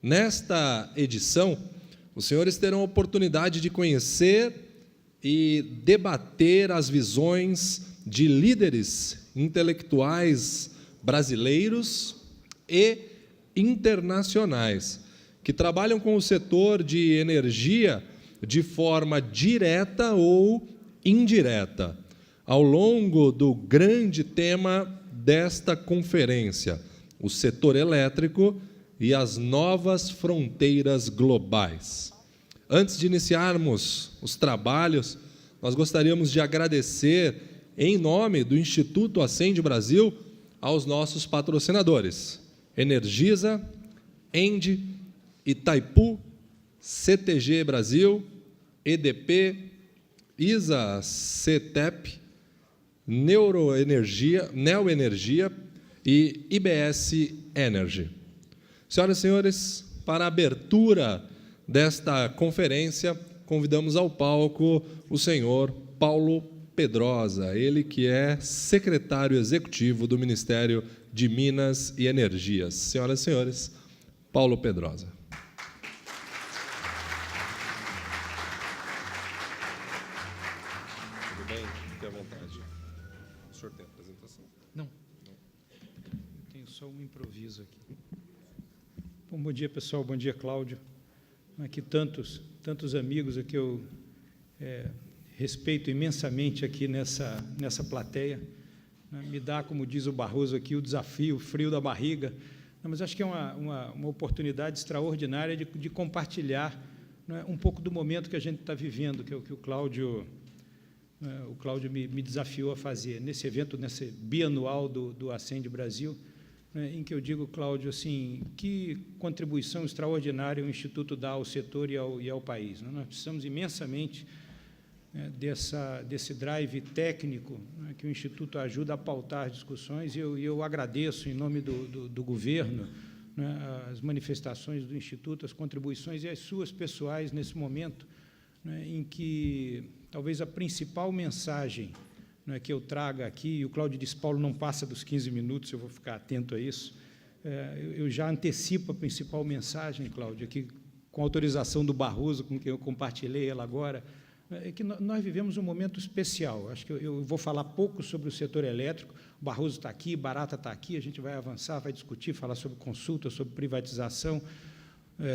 Nesta edição, os senhores terão a oportunidade de conhecer e debater as visões de líderes intelectuais brasileiros e internacionais, que trabalham com o setor de energia de forma direta ou indireta, ao longo do grande tema desta conferência, o setor elétrico e as novas fronteiras globais. Antes de iniciarmos os trabalhos, nós gostaríamos de agradecer, em nome do Instituto Ascende Brasil, aos nossos patrocinadores: Energisa, ENDE, Itaipu, CTG Brasil, EDP, ISA-CTEP, Neoenergia e IBS Energy. Senhoras e senhores, para a abertura desta conferência, convidamos ao palco o senhor Paulo Pedrosa, ele que é secretário executivo do Ministério de Minas e Energias. Senhoras e senhores, Paulo Pedrosa. Tudo bem? Fique à vontade. O senhor tem apresentação? Não. Tenho só um improviso aqui. Bom dia, pessoal. Bom dia, Cláudio. Aqui tantos amigos aqui eu respeito imensamente aqui nessa plateia. Me dá, como diz o Barroso aqui, o desafio, o frio da barriga. Mas acho que é uma oportunidade extraordinária de compartilhar, né, um pouco do momento que a gente está vivendo, que é o que o Cláudio me desafiou a fazer, nesse evento, nesse bianual do Ascende Brasil, em que eu digo, Cláudio, assim, que contribuição extraordinária o Instituto dá ao setor e ao país. Nós precisamos imensamente desse drive técnico, né, que o Instituto ajuda a pautar as discussões, e eu agradeço, em nome do governo, né, as manifestações do Instituto, as contribuições e as suas pessoais nesse momento, né, em que talvez a principal mensagem, né, que eu traga aqui, e o Cláudio disse, Paulo, não passa dos 15 minutos, eu vou ficar atento a isso, eu já antecipo a principal mensagem, Cláudio, aqui, com autorização do Barroso, com quem eu compartilhei ela agora, é que nós vivemos um momento especial. Acho que eu vou falar pouco sobre o setor elétrico, o Barroso está aqui, Barata está aqui, a gente vai avançar, vai discutir, falar sobre consulta, sobre privatização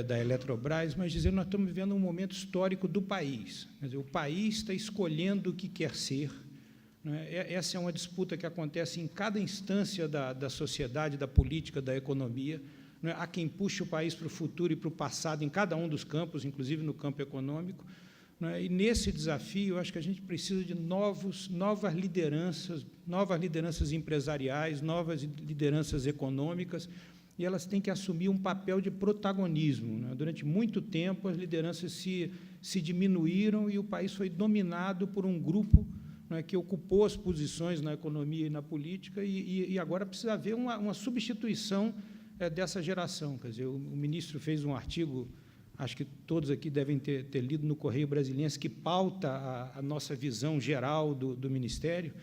da Eletrobras, mas dizer, nós estamos vivendo um momento histórico do país. Quer dizer, o país está escolhendo o que quer ser. Essa é uma disputa que acontece em cada instância da sociedade, da política, da economia. Há quem puxe o país para o futuro e para o passado, em cada um dos campos, inclusive no campo econômico. E, nesse desafio, acho que a gente precisa de novas lideranças empresariais, novas lideranças econômicas, e elas têm que assumir um papel de protagonismo. Durante muito tempo, as lideranças se diminuíram e o país foi dominado por um grupo, que ocupou as posições na economia e na política, e agora precisa haver uma substituição dessa geração. Quer dizer, o ministro fez um artigo, acho que todos aqui devem ter lido no Correio Brasiliense, que pauta a nossa visão geral do Ministério.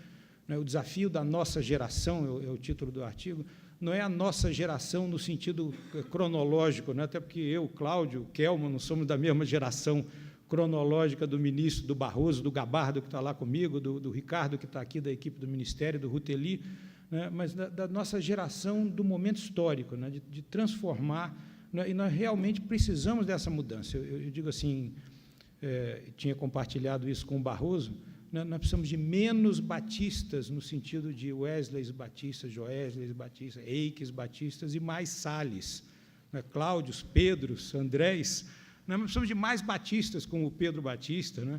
O desafio da nossa geração, é o título do artigo, não é a nossa geração no sentido cronológico, até porque eu, Cláudio, o Kelman, não somos da mesma geração cronológica do ministro, do Barroso, do Gabardo, que está lá comigo, do Ricardo, que está aqui da equipe do Ministério, do Ruteli, mas da nossa geração do momento histórico, de transformar, e nós realmente precisamos dessa mudança. Eu digo assim, tinha compartilhado isso com o Barroso, nós precisamos de menos batistas, no sentido de Wesleys batistas, Joésleys batistas, Eiques batistas, e mais Salles, Cláudios, Pedros, Andrés. Nós precisamos de mais batistas, como o Pedro Batista,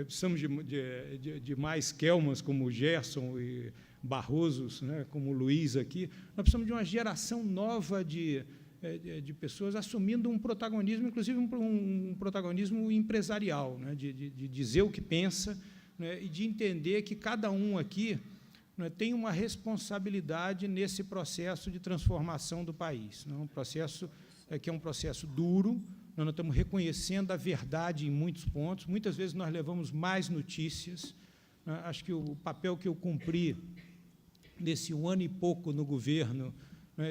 precisamos de mais Kelmans, como o Gerson, e Barrosos, como o Luiz aqui. Nós precisamos de uma geração nova de pessoas assumindo um protagonismo, inclusive um protagonismo empresarial, de dizer o que pensa, e de entender que cada um aqui tem uma responsabilidade nesse processo de transformação do país. Um processo que é um processo duro. Nós não estamos reconhecendo a verdade em muitos pontos. Muitas vezes nós levamos mais notícias. Acho que o papel que eu cumpri nesse 1 ano e pouco no governo,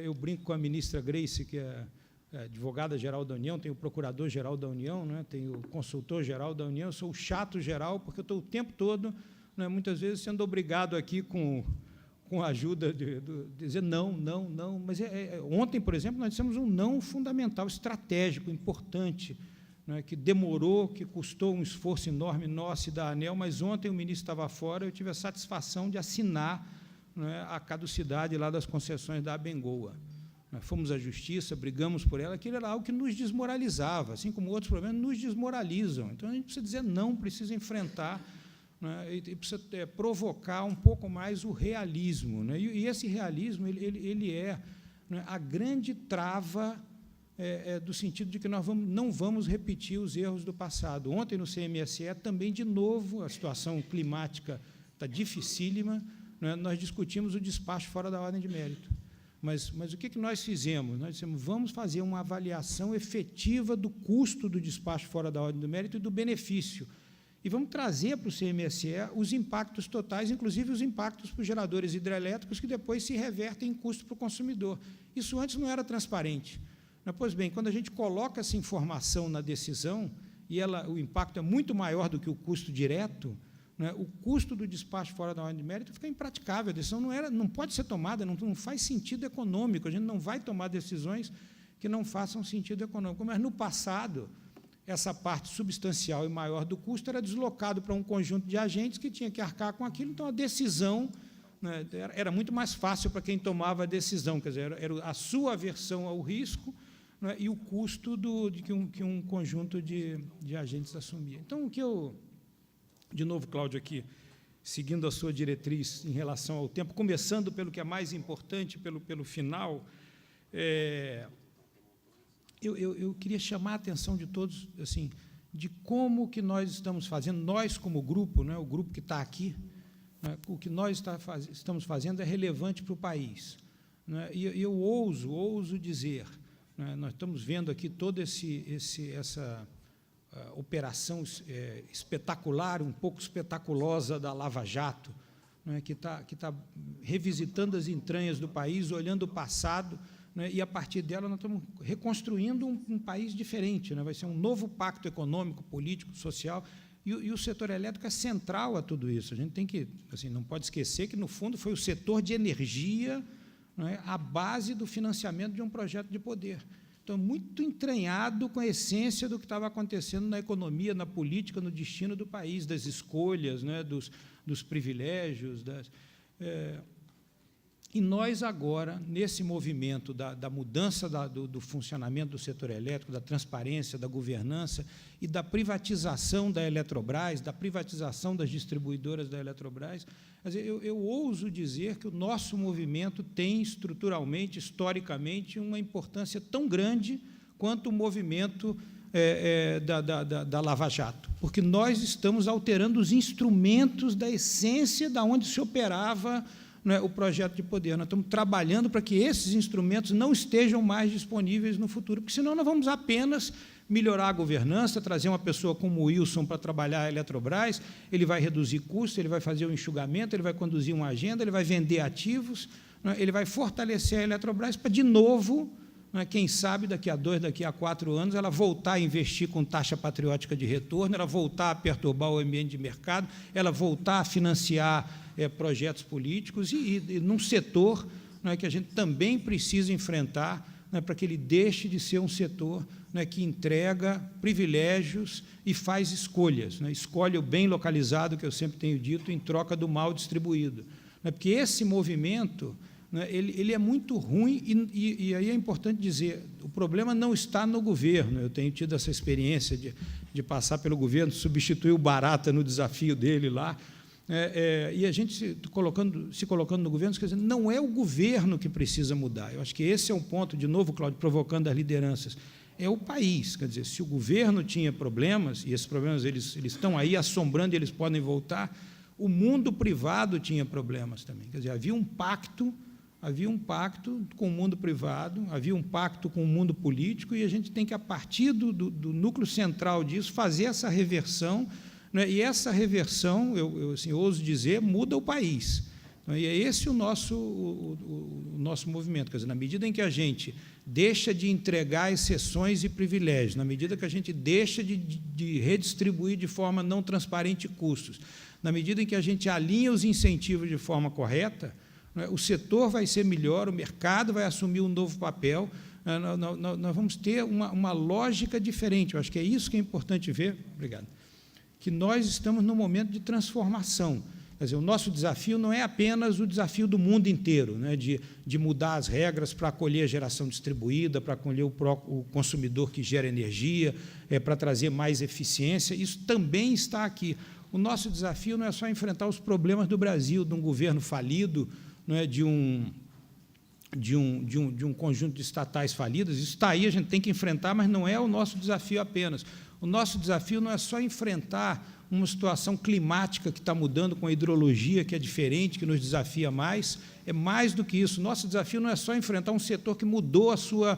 eu brinco com a ministra Grace, que é advogada-geral da União, tem o procurador-geral da União, né, tem o consultor-geral da União, eu sou o chato-geral, porque eu estou o tempo todo, né, muitas vezes, sendo obrigado aqui com a ajuda de dizer não. Mas ontem, por exemplo, nós dissemos um não fundamental, estratégico, importante, né, que demorou, que custou um esforço enorme nosso e da ANEEL, mas ontem o ministro estava fora, eu tive a satisfação de assinar, né, a caducidade lá das concessões da Abengoa. Nós fomos à Justiça, brigamos por ela, aquilo era algo que nos desmoralizava, assim como outros problemas nos desmoralizam. Então, a gente precisa dizer não, precisa enfrentar, né, e precisa provocar um pouco mais o realismo. Né, e esse realismo ele é, né, a grande trava do sentido de que nós não vamos repetir os erros do passado. Ontem, no CMSE, também, de novo, a situação climática está dificílima, né, nós discutimos o despacho fora da ordem de mérito. Mas o que nós fizemos? Nós dissemos, vamos fazer uma avaliação efetiva do custo do despacho fora da ordem do mérito e do benefício. E vamos trazer para o CMSE os impactos totais, inclusive os impactos para os geradores hidrelétricos, que depois se revertem em custo para o consumidor. Isso antes não era transparente. Pois bem, quando a gente coloca essa informação na decisão, e o impacto é muito maior do que o custo direto, né, o custo do despacho fora da ordem de mérito fica impraticável, a decisão não pode ser tomada, não faz sentido econômico, a gente não vai tomar decisões que não façam sentido econômico. Mas, no passado, essa parte substancial e maior do custo era deslocado para um conjunto de agentes que tinha que arcar com aquilo, então a decisão, né, era muito mais fácil para quem tomava a decisão, quer dizer, era a sua aversão ao risco, né, e o custo de que um conjunto de agentes assumia. Então, o que eu... De novo, Cláudio, aqui, seguindo a sua diretriz em relação ao tempo, começando pelo que é mais importante, pelo final, eu queria chamar a atenção de todos, assim, de como que nós estamos fazendo, nós como grupo, né, o grupo que está aqui, né, o que nós estamos fazendo é relevante para o país. Né, e eu ouso dizer, né, nós estamos vendo aqui toda essa operação espetacular, um pouco espetaculosa da Lava Jato, né, que está revisitando as entranhas do país, olhando o passado, né, e, a partir dela, nós estamos reconstruindo um país diferente, né, vai ser um novo pacto econômico, político, social, e o setor elétrico é central a tudo isso. A gente tem que, assim, não pode esquecer que, no fundo, foi o setor de energia, né, a base do financiamento de um projeto de poder. Então, muito entranhado com a essência do que estava acontecendo na economia, na política, no destino do país, das escolhas, né, dos privilégios. E nós, agora, nesse movimento da mudança do funcionamento do setor elétrico, da transparência, da governança e da privatização da Eletrobras, da privatização das distribuidoras da Eletrobras, eu ouso dizer que o nosso movimento tem, estruturalmente, historicamente, uma importância tão grande quanto o movimento da Lava Jato, porque nós estamos alterando os instrumentos da essência da onde se operava, né, o projeto de poder. Nós estamos trabalhando para que esses instrumentos não estejam mais disponíveis no futuro, porque, senão, nós vamos apenas melhorar a governança, trazer uma pessoa como o Wilson para trabalhar a Eletrobras, ele vai reduzir custos, ele vai fazer o enxugamento, ele vai conduzir uma agenda, ele vai vender ativos, né, ele vai fortalecer a Eletrobras para, de novo, né, quem sabe, daqui a 2, daqui a 4 anos, ela voltar a investir com taxa patriótica de retorno, ela voltar a perturbar o ambiente de mercado, ela voltar a financiar projetos políticos e num setor, né, que a gente também precisa enfrentar, né, para que ele deixe de ser um setor, né, que entrega privilégios e faz escolhas, né, escolhe o bem localizado, que eu sempre tenho dito, em troca do mal distribuído. Né, porque esse movimento, né, ele é muito ruim, e aí é importante dizer, o problema não está no governo. Eu tenho tido essa experiência de passar pelo governo, substituir o Barata no desafio dele lá, e a gente se colocando no governo, quer dizer, não é o governo que precisa mudar. Eu acho que esse é um ponto, de novo, Cláudio, provocando as lideranças, é o país. Quer dizer, se o governo tinha problemas, e esses problemas eles estão aí assombrando e eles podem voltar, o mundo privado tinha problemas também. Quer dizer, havia um pacto com o mundo privado, havia um pacto com o mundo político, e a gente tem que, a partir do núcleo central disso, fazer essa reversão, né? E essa reversão, eu assim, ouso dizer, muda o país. E é esse o nosso movimento. Quer dizer, na medida em que a gente deixa de entregar exceções e privilégios, na medida que a gente deixa de redistribuir de forma não transparente custos, na medida em que a gente alinha os incentivos de forma correta, o setor vai ser melhor, o mercado vai assumir um novo papel, nós vamos ter uma lógica diferente. Eu acho que é isso que é importante ver, obrigado, que nós estamos num momento de transformação. Quer dizer, o nosso desafio não é apenas o desafio do mundo inteiro, né, de mudar as regras para acolher a geração distribuída, para acolher o consumidor que gera energia, para trazer mais eficiência. Isso também está aqui. O nosso desafio não é só enfrentar os problemas do Brasil, de um governo falido, não é, de um conjunto de estatais falidas. Isso está aí, a gente tem que enfrentar, mas não é o nosso desafio apenas. O nosso desafio não é só enfrentar uma situação climática que está mudando, com a hidrologia que é diferente, que nos desafia mais, é mais do que isso. Nosso desafio não é só enfrentar um setor que mudou a sua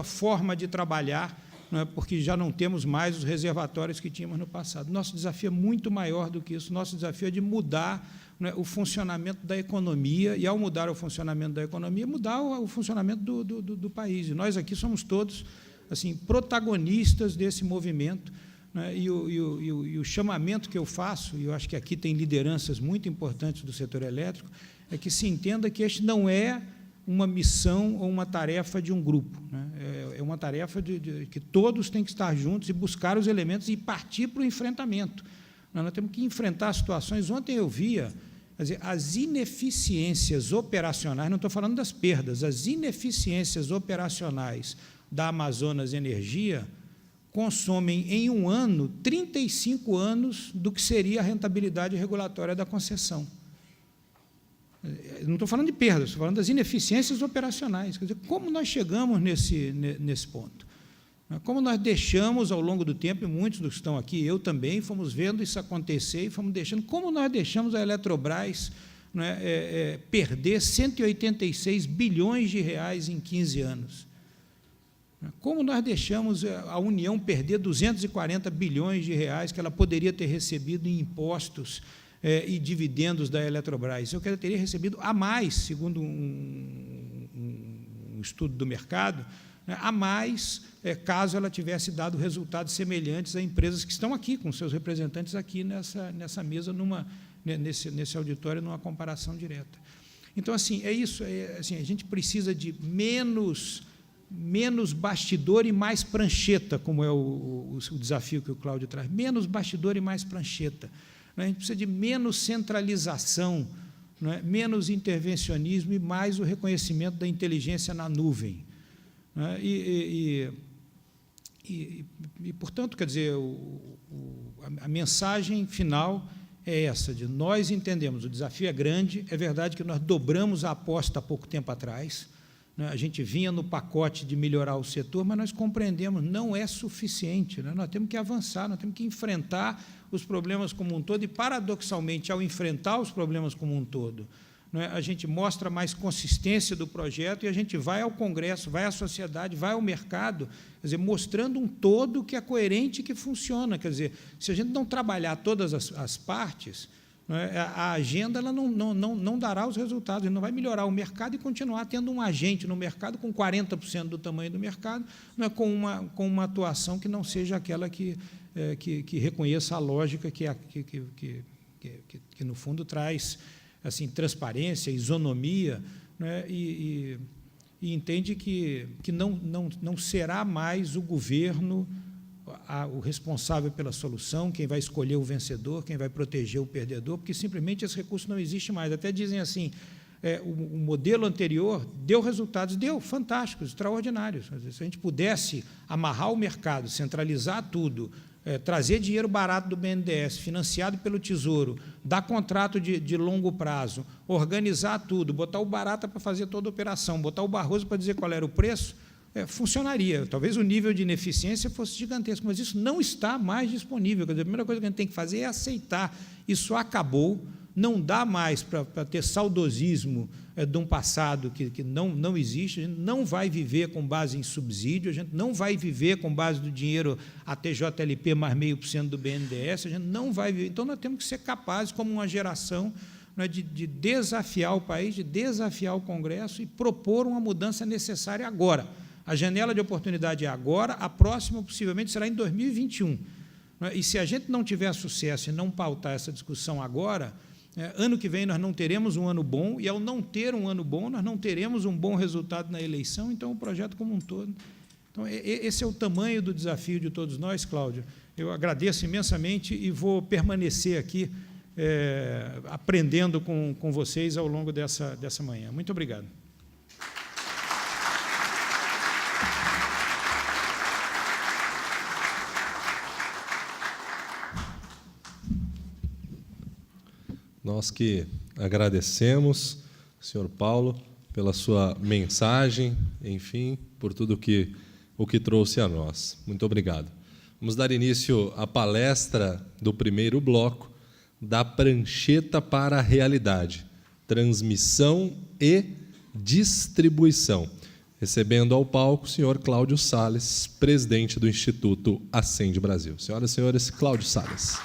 forma de trabalhar, não é, porque já não temos mais os reservatórios que tínhamos no passado. Nosso desafio é muito maior do que isso. Nosso desafio é de mudar, não é, o funcionamento da economia, e, ao mudar o funcionamento da economia, mudar o funcionamento do país. E nós aqui somos todos assim, protagonistas desse movimento, né? E o chamamento que eu faço, e eu acho que aqui tem lideranças muito importantes do setor elétrico, é que se entenda que este não é uma missão ou uma tarefa de um grupo, né? É uma tarefa que todos têm que estar juntos e buscar os elementos e partir para o enfrentamento. Nós temos que enfrentar situações. Ontem eu via, quer dizer, as ineficiências operacionais, não estou falando das perdas, as ineficiências operacionais da Amazonas Energia consomem em um ano 35 anos do que seria a rentabilidade regulatória da concessão. Não estou falando de perdas, estou falando das ineficiências operacionais. Quer dizer, como nós chegamos nesse ponto? Como nós deixamos, ao longo do tempo, e muitos dos que estão aqui, eu também, fomos vendo isso acontecer e fomos deixando, como nós deixamos a Eletrobras, não é, perder 186 bilhões de reais em 15 anos. Como nós deixamos a União perder 240 bilhões de reais que ela poderia ter recebido em impostos e dividendos da Eletrobras? Eu teria recebido a mais, segundo um estudo do mercado, né, a mais, caso ela tivesse dado resultados semelhantes a empresas que estão aqui, com seus representantes aqui nessa mesa, nesse auditório, numa comparação direta. Então, assim, é isso. Assim, a gente precisa de menos bastidor e mais prancheta, como é o desafio que o Cláudio traz, menos bastidor e mais prancheta. A gente precisa de menos centralização, não é? Menos intervencionismo e mais o reconhecimento da inteligência na nuvem. Não é? Portanto, quer dizer, a mensagem final é essa, de nós entendemos, o desafio é grande, é verdade que nós dobramos a aposta há pouco tempo atrás, a gente vinha no pacote de melhorar o setor, mas nós compreendemos, não é suficiente, né? Nós temos que avançar, nós temos que enfrentar os problemas como um todo, e, paradoxalmente, ao enfrentar os problemas como um todo, né, a gente mostra mais consistência do projeto e a gente vai ao Congresso, vai à sociedade, vai ao mercado, quer dizer, mostrando um todo que é coerente e que funciona. Quer dizer, se a gente não trabalhar todas as partes, a agenda ela não dará os resultados, ele não vai melhorar o mercado e continuar tendo um agente no mercado com 40% do tamanho do mercado, não é, com uma atuação que não seja aquela que reconheça a lógica que no fundo traz assim, transparência, isonomia, né, e entende que não será mais o governo o responsável pela solução, quem vai escolher o vencedor, quem vai proteger o perdedor, porque simplesmente esse recurso não existe mais. Até dizem assim, o modelo anterior deu resultados, fantásticos, extraordinários. Se a gente pudesse amarrar o mercado, centralizar tudo, trazer dinheiro barato do BNDES, financiado pelo Tesouro, dar contrato de longo prazo, organizar tudo, botar o Barata para fazer toda a operação, botar o Barroso para dizer qual era o preço, funcionaria. Talvez o nível de ineficiência fosse gigantesco, mas isso não está mais disponível. Quer dizer, a primeira coisa que a gente tem que fazer é aceitar. Isso acabou, não dá mais para ter saudosismo de um passado que não existe. A gente não vai viver com base em subsídio, a gente não vai viver com base do dinheiro ATJLP mais 0,5% do BNDES, a gente não vai viver. Então, nós temos que ser capazes, como uma geração, de desafiar o país, de desafiar o Congresso e propor uma mudança necessária agora. A janela de oportunidade é agora, a próxima possivelmente será em 2021. E se a gente não tiver sucesso e não pautar essa discussão agora, ano que vem nós não teremos um ano bom, e ao não ter um ano bom, nós não teremos um bom resultado na eleição, então o projeto como um todo. Então, esse é o tamanho do desafio de todos nós, Cláudio. Eu agradeço imensamente e vou permanecer aqui aprendendo com vocês ao longo dessa manhã. Muito obrigado. Nós que agradecemos, senhor Paulo, pela sua mensagem, enfim, por tudo o que trouxe a nós. Muito obrigado. Vamos dar início à palestra do primeiro bloco, da prancheta para a realidade, transmissão e distribuição. Recebendo ao palco o senhor Cláudio Salles, presidente do Instituto Ascende Brasil. Senhoras e senhores, Cláudio Salles.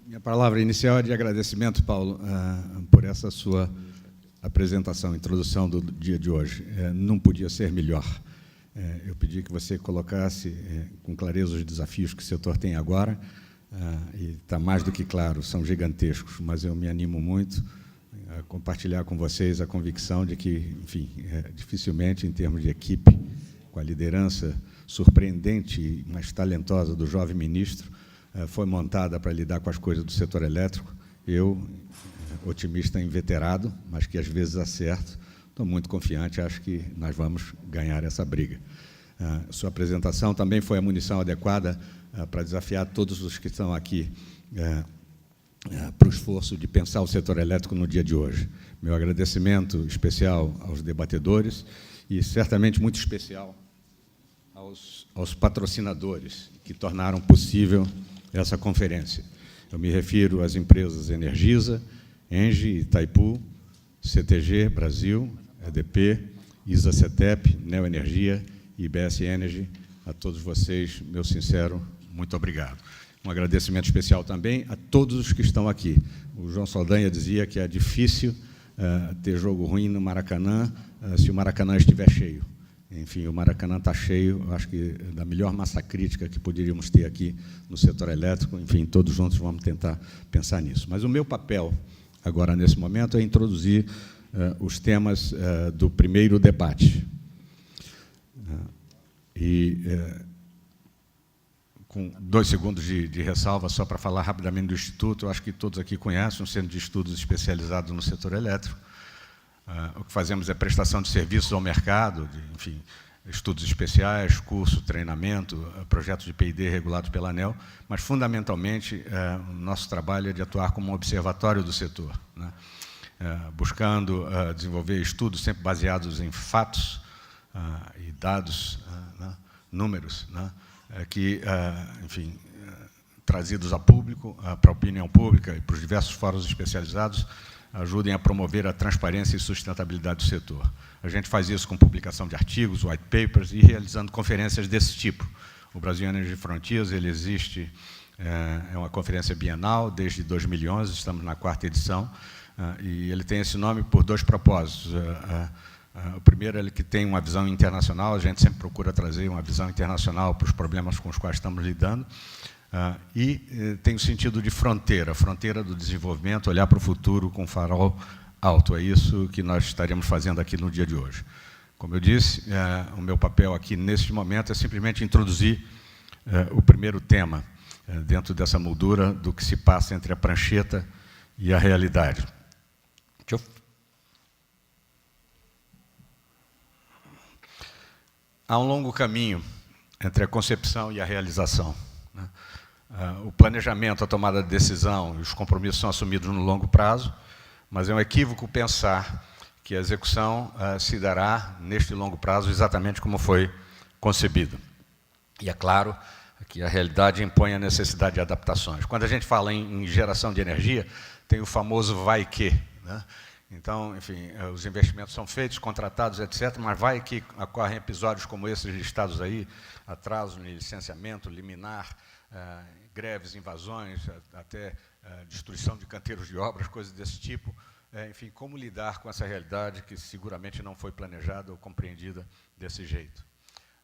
Minha palavra inicial é de agradecimento, Paulo, por essa sua apresentação, introdução do dia de hoje. Não podia ser melhor. Eu pedi que você colocasse com clareza os desafios que o setor tem agora, e está mais do que claro, são gigantescos, mas eu me animo muito a compartilhar com vocês a convicção de que, enfim, dificilmente, em termos de equipe, com a liderança surpreendente, mas talentosa do jovem ministro, foi montada para lidar com as coisas do setor elétrico. Eu, otimista inveterado, mas que às vezes acerto, estou muito confiante, acho que nós vamos ganhar essa briga. Sua apresentação também foi a munição adequada para desafiar todos os que estão aqui para o esforço de pensar o setor elétrico no dia de hoje. Meu agradecimento especial aos debatedores e, certamente, muito especial aos patrocinadores que tornaram possível essa conferência. Eu me refiro às empresas Energisa, Engie, Itaipu, CTG Brasil, EDP, ISA-CETEP, Neoenergia e IBS Energy. A todos vocês, meu sincero muito obrigado. Um agradecimento especial também a todos os que estão aqui. O João Saldanha dizia que é difícil ter jogo ruim no Maracanã se o Maracanã estiver cheio. Enfim, o Maracanã está cheio, eu acho que da melhor massa crítica que poderíamos ter aqui no setor elétrico. Enfim, todos juntos vamos tentar pensar nisso. Mas o meu papel, agora, nesse momento, é introduzir os temas do primeiro debate. Com 2 segundos de ressalva, só para falar rapidamente do Instituto, eu acho que todos aqui conhecem um centro de estudos especializado no setor elétrico. O que fazemos é prestação de serviços ao mercado, enfim, estudos especiais, curso, treinamento, projetos de P&D regulados pela ANEEL, mas, fundamentalmente, o nosso trabalho é de atuar como um observatório do setor, né? Buscando desenvolver estudos sempre baseados em fatos e dados, né? Números, né? Que, enfim, trazidos a público, para a opinião pública e para os diversos fóruns especializados, ajudem a promover a transparência e sustentabilidade do setor. A gente faz isso com publicação de artigos, white papers e realizando conferências desse tipo. O Brasil Energy Frontiers, ele existe, é uma conferência bienal desde 2011, estamos na 4ª edição, e ele tem esse nome por 2 propósitos. O primeiro é que tem uma visão internacional, a gente sempre procura trazer uma visão internacional para os problemas com os quais estamos lidando, e tem o sentido de fronteira do desenvolvimento, olhar para o futuro com farol alto. É isso que nós estaremos fazendo aqui no dia de hoje. Como eu disse, o meu papel aqui, neste momento, é simplesmente introduzir o primeiro tema, dentro dessa moldura do que se passa entre a prancheta e a realidade. Há um longo caminho entre a concepção e a realização, né? O planejamento, a tomada de decisão e os compromissos são assumidos no longo prazo, mas é um equívoco pensar que a execução se dará neste longo prazo exatamente como foi concebido. E é claro que a realidade impõe a necessidade de adaptações. Quando a gente fala em geração de energia, tem o famoso vai que, né? Então, enfim, os investimentos são feitos, contratados, etc., mas vai que ocorrem episódios como esses listados aí, atraso no licenciamento, liminar, greves, invasões, até destruição de canteiros de obras, coisas desse tipo. Enfim, como lidar com essa realidade que seguramente não foi planejada ou compreendida desse jeito.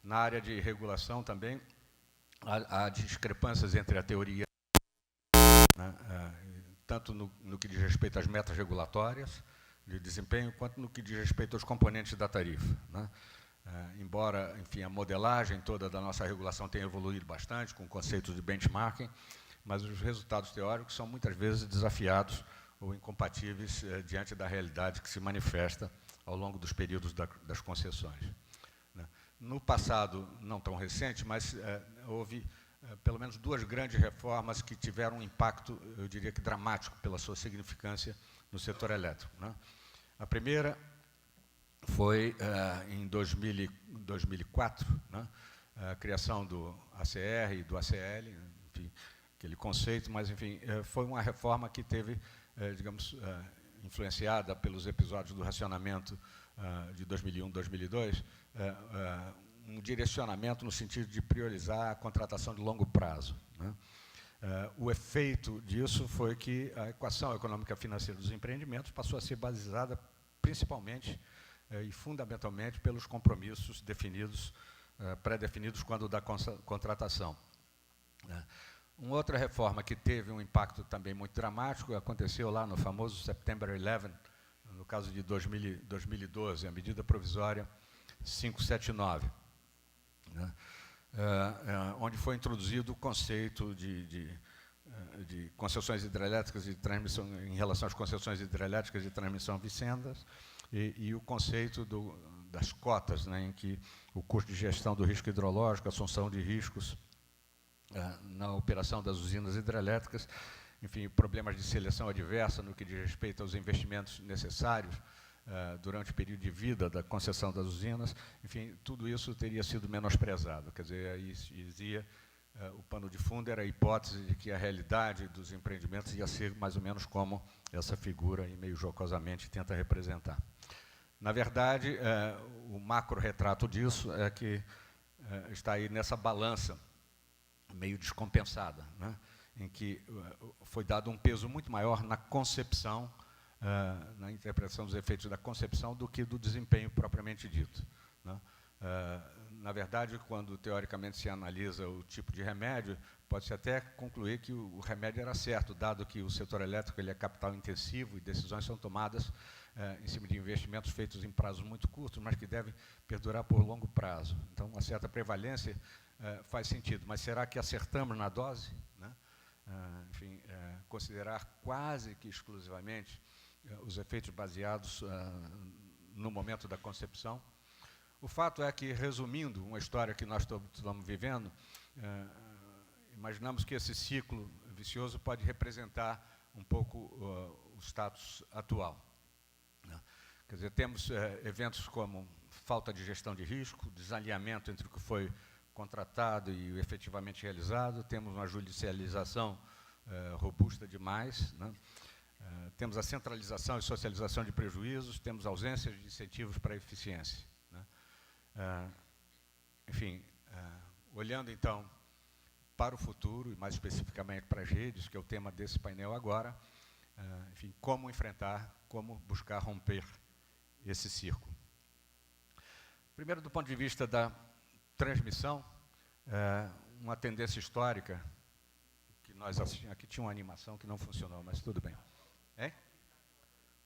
Na área de regulação também, há discrepâncias entre a teoria, né, tanto no que diz respeito às metas regulatórias de desempenho, quanto no que diz respeito aos componentes da tarifa, né. Embora, enfim, a modelagem toda da nossa regulação tenha evoluído bastante, com conceitos de benchmarking, mas os resultados teóricos são muitas vezes desafiados ou incompatíveis diante da realidade que se manifesta ao longo dos períodos das concessões, né. No passado, não tão recente, mas houve pelo menos 2 grandes reformas que tiveram um impacto, eu diria que dramático, pela sua significância no setor elétrico, né. A primeira foi em 2004, né, a criação do ACR e do ACL, enfim, aquele conceito, mas, enfim, foi uma reforma que teve, digamos, influenciada pelos episódios do racionamento de 2001, 2002, um direcionamento no sentido de priorizar a contratação de longo prazo, né. O efeito disso foi que a equação econômica financeira dos empreendimentos passou a ser baseada principalmente e fundamentalmente pelos compromissos definidos, pré-definidos quando da contratação. Uma outra reforma que teve um impacto também muito dramático aconteceu lá no famoso September 11, no caso de 2012, a medida provisória 579, né, onde foi introduzido o conceito de concessões hidrelétricas e transmissão, em relação às concessões hidrelétricas de transmissão vicendas, e o conceito das cotas, né, em que o custo de gestão do risco hidrológico, assunção de riscos na operação das usinas hidrelétricas, enfim, problemas de seleção adversa no que diz respeito aos investimentos necessários durante o período de vida da concessão das usinas, enfim, tudo isso teria sido menosprezado. Quer dizer, aí dizia, o pano de fundo era a hipótese de que a realidade dos empreendimentos ia ser mais ou menos como essa figura, e meio jocosamente, tenta representar. Na verdade, o macro-retrato disso é que está aí nessa balança meio descompensada, né, em que foi dado um peso muito maior na concepção, na interpretação dos efeitos da concepção do que do desempenho propriamente dito, né. Na verdade, quando teoricamente se analisa o tipo de remédio, pode-se até concluir que o remédio era certo, dado que o setor elétrico ele é capital intensivo e decisões são tomadas em cima de investimentos feitos em prazos muito curtos, mas que devem perdurar por longo prazo. Então, uma certa prevalência faz sentido, mas será que acertamos na dose, né? Enfim, considerar quase que exclusivamente os efeitos baseados no momento da concepção. O fato é que, resumindo uma história que nós estamos vivendo, imaginamos que esse ciclo vicioso pode representar um pouco o status atual, né? Quer dizer, temos eventos como falta de gestão de risco, desalinhamento entre o que foi contratado e o efetivamente realizado, temos uma judicialização robusta demais, né? Temos a centralização e socialização de prejuízos, temos ausências de incentivos para a eficiência, né? Enfim, olhando então para o futuro, e mais especificamente para as redes, que é o tema desse painel agora, enfim, como enfrentar, como buscar romper esse círculo. Primeiro, do ponto de vista da transmissão, uma tendência histórica, que nós assistimos, aqui tinha uma animação que não funcionou, mas tudo bem.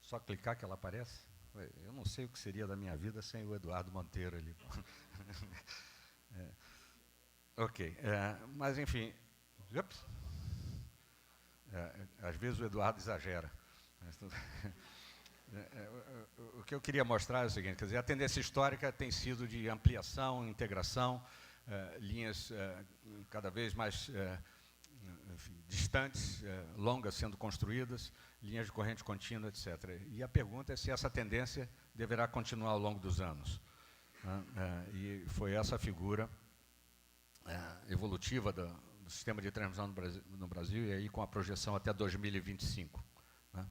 Só clicar que ela aparece? Eu não sei o que seria da minha vida sem o Eduardo Monteiro ali. Ok, mas enfim, às vezes o Eduardo exagera. O que eu queria mostrar é o seguinte, quer dizer, a tendência histórica tem sido de ampliação, integração, linhas cada vez mais enfim, distantes, longas sendo construídas, linhas de corrente contínua, etc. E a pergunta é se essa tendência deverá continuar ao longo dos anos, né? E foi essa figura evolutiva do sistema de transmissão no Brasil, e aí com a projeção até 2025, né?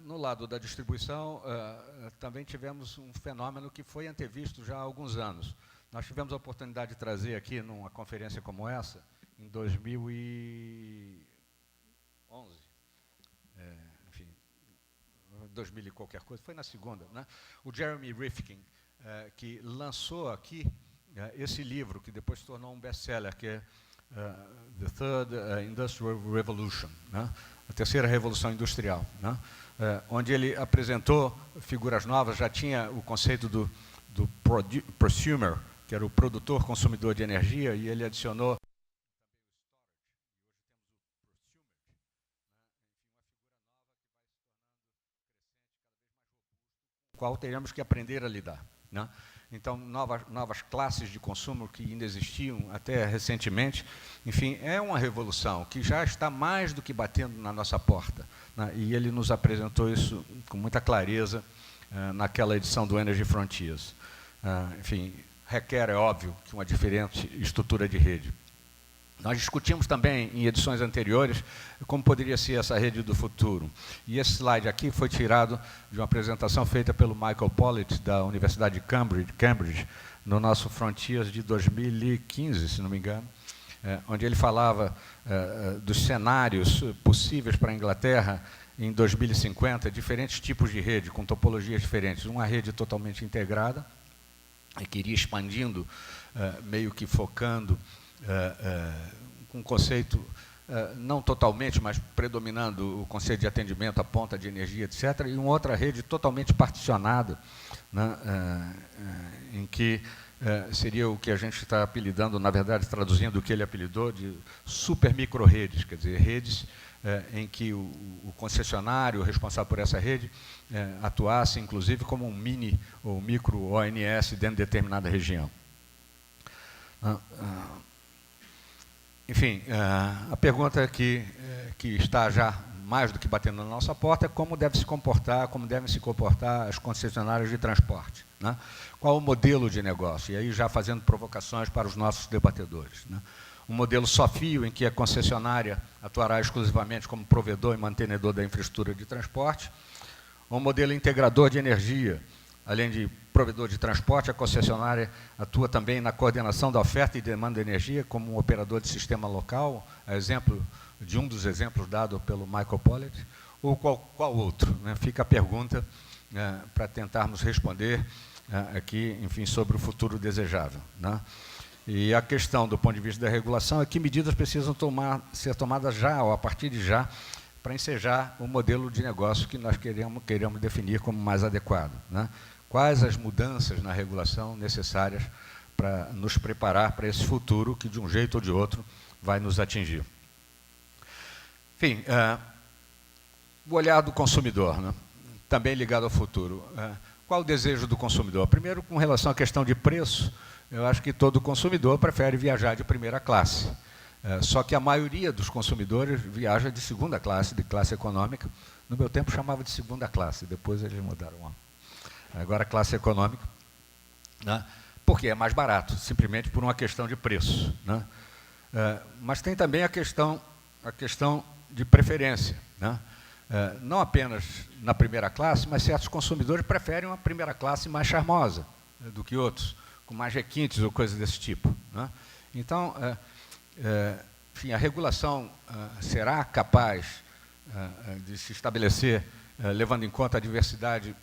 No lado da distribuição, também tivemos um fenômeno que foi antevisto já há alguns anos. Nós tivemos a oportunidade de trazer aqui, numa conferência como essa, em 2011, enfim, 2000 e qualquer coisa, foi na segunda, né? O Jeremy Rifkin, que lançou aqui esse livro, que depois se tornou um best-seller, que é The Third Industrial Revolution, né? A terceira revolução industrial, né? Onde ele apresentou figuras novas, já tinha o conceito do prosumer, que era o produtor consumidor de energia, e ele adicionou com o qual teremos que aprender a lidar, né? Então, novas classes de consumo que ainda existiam até recentemente. Enfim, é uma revolução que já está mais do que batendo na nossa porta, né? E ele nos apresentou isso com muita clareza naquela edição do Energy Frontiers. Enfim, requer, é óbvio, que uma diferente estrutura de rede. Nós discutimos também, em edições anteriores, como poderia ser essa rede do futuro. E esse slide aqui foi tirado de uma apresentação feita pelo Michael Pollitt, da Universidade de Cambridge, no nosso Frontiers de 2015, se não me engano, onde ele falava dos cenários possíveis para a Inglaterra em 2050, diferentes tipos de rede, com topologias diferentes. Uma rede totalmente integrada, que iria expandindo, meio que focando, com um conceito, não totalmente, mas predominando o conceito de atendimento à ponta de energia, etc., e uma outra rede totalmente particionada, né, em que seria o que a gente está apelidando, na verdade, traduzindo o que ele apelidou de super micro-redes, quer dizer, redes em que o concessionário responsável por essa rede atuasse, inclusive, como um mini ou micro ONS dentro de determinada região. Enfim, a pergunta que está já mais do que batendo na nossa porta é como devem se comportar as concessionárias de transporte, né? Qual o modelo de negócio? E aí já fazendo provocações para os nossos debatedores, né? Um modelo só fio, em que a concessionária atuará exclusivamente como provedor e mantenedor da infraestrutura de transporte. Um modelo integrador de energia. Além de provedor de transporte, a concessionária atua também na coordenação da oferta e demanda de energia como um operador de sistema local, a exemplo de um dos exemplos dado pelo Michael Pollitt, ou qual outro, né? Fica a pergunta para tentarmos responder aqui, enfim, sobre o futuro desejável, né? E a questão, do ponto de vista da regulação, é que medidas precisam ser tomadas já, ou a partir de já, para ensejar o modelo de negócio que nós queremos definir como mais adequado, né? Quais as mudanças na regulação necessárias para nos preparar para esse futuro que, de um jeito ou de outro, vai nos atingir. Enfim, o olhar do consumidor, né? Também ligado ao futuro. Qual o desejo do consumidor? Primeiro, com relação à questão de preço, eu acho que todo consumidor prefere viajar de primeira classe. Só que a maioria dos consumidores viaja de segunda classe, de classe econômica. No meu tempo chamava de segunda classe, depois eles mudaram. Agora classe econômica, né? Porque é mais barato, simplesmente por uma questão de preço, né? Mas tem também a questão de preferência, né? Não apenas na primeira classe, mas certos consumidores preferem uma primeira classe mais charmosa do que outros, com mais requintes ou coisas desse tipo, né? Então, enfim, a regulação será capaz de se estabelecer levando em conta a diversidade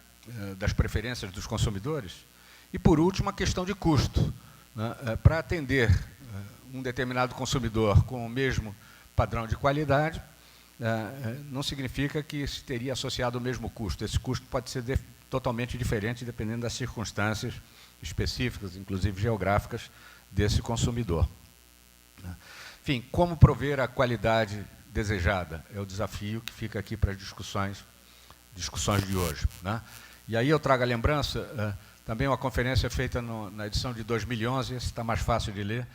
das preferências dos consumidores? E, por último, a questão de custo, né? Para atender um determinado consumidor com o mesmo padrão de qualidade, não significa que se teria associado o mesmo custo. Esse custo pode ser totalmente diferente, dependendo das circunstâncias específicas, inclusive geográficas, desse consumidor. Enfim, como prover a qualidade desejada? É o desafio que fica aqui para as discussões de hoje, né? E aí eu trago a lembrança, também uma conferência feita na edição de 2011, esse está mais fácil de ler,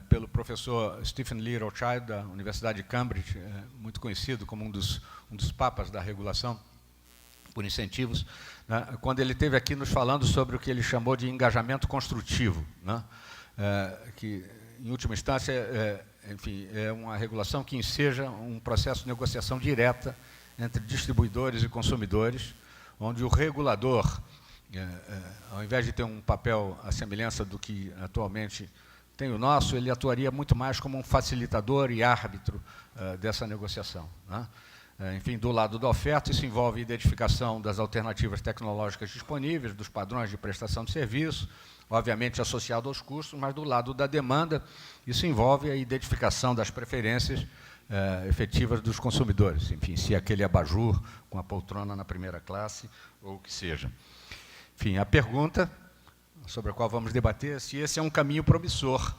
pelo professor Stephen Lee Rothschild, da Universidade de Cambridge, muito conhecido como um dos papas da regulação por incentivos, né? Quando ele esteve aqui nos falando sobre o que ele chamou de engajamento construtivo, né? Que, em última instância, enfim, é uma regulação que enseja um processo de negociação direta entre distribuidores e consumidores, onde o regulador, ao invés de ter um papel à semelhança do que atualmente tem o nosso, ele atuaria muito mais como um facilitador e árbitro dessa negociação, né? Enfim, do lado da oferta, isso envolve a identificação das alternativas tecnológicas disponíveis, dos padrões de prestação de serviço, obviamente associado aos custos, mas do lado da demanda, isso envolve a identificação das preferências efetivas dos consumidores, enfim, se é aquele abajur com a poltrona na primeira classe ou o que seja. Enfim, a pergunta sobre a qual vamos debater é se esse é um caminho promissor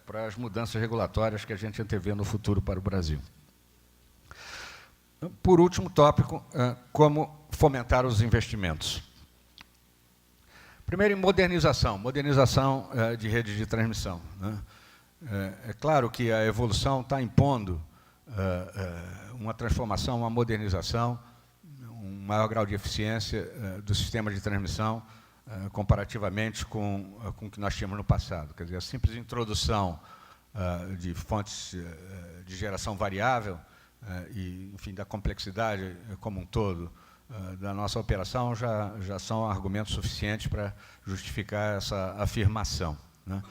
para as mudanças regulatórias que a gente antevê no futuro para o Brasil. Por último tópico, como fomentar os investimentos. Primeiro, em modernização de redes de transmissão, né? É claro que a evolução está impondo uma transformação, uma modernização, um maior grau de eficiência do sistema de transmissão comparativamente com o que nós tínhamos no passado. Quer dizer, a simples introdução de fontes de geração variável e, enfim, da complexidade como um todo da nossa operação já são argumentos suficientes para justificar essa afirmação, né?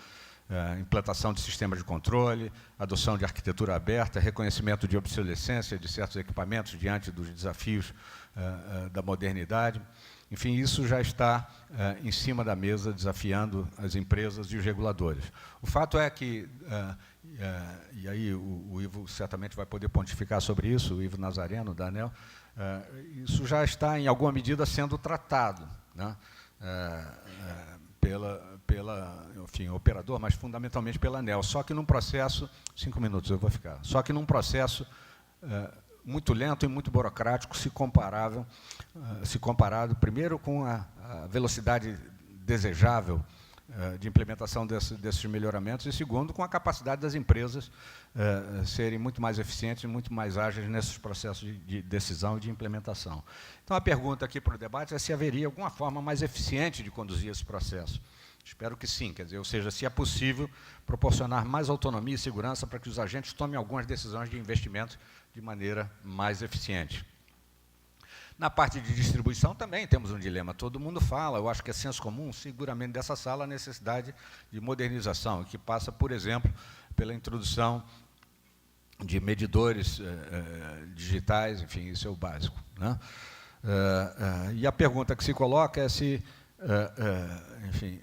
Implantação de sistemas de controle, adoção de arquitetura aberta, reconhecimento de obsolescência de certos equipamentos diante dos desafios da modernidade. Enfim, isso já está em cima da mesa, desafiando as empresas e os reguladores. O fato é que, e aí o Ivo certamente vai poder pontificar sobre isso, o Ivo Nazareno, da ANEEL, isso já está, em alguma medida, sendo tratado, né? Enfim, operador, mas fundamentalmente pela ANEEL, só que num processo, 5 minutos eu vou ficar, só que num processo muito lento e muito burocrático, se comparado primeiro com a velocidade desejável de implementação desses melhoramentos e, segundo, com a capacidade das empresas serem muito mais eficientes e muito mais ágeis nesses processos de decisão e de implementação. Então, a pergunta aqui para o debate é se haveria alguma forma mais eficiente de conduzir esse processo. Espero que sim, quer dizer, ou seja, se é possível proporcionar mais autonomia e segurança para que os agentes tomem algumas decisões de investimento de maneira mais eficiente. Na parte de distribuição também temos um dilema. Todo mundo fala, eu acho que é senso comum, seguramente dessa sala, a necessidade de modernização, que passa, por exemplo, pela introdução de medidores digitais, enfim, isso é o básico, né? E a pergunta que se coloca é se, enfim,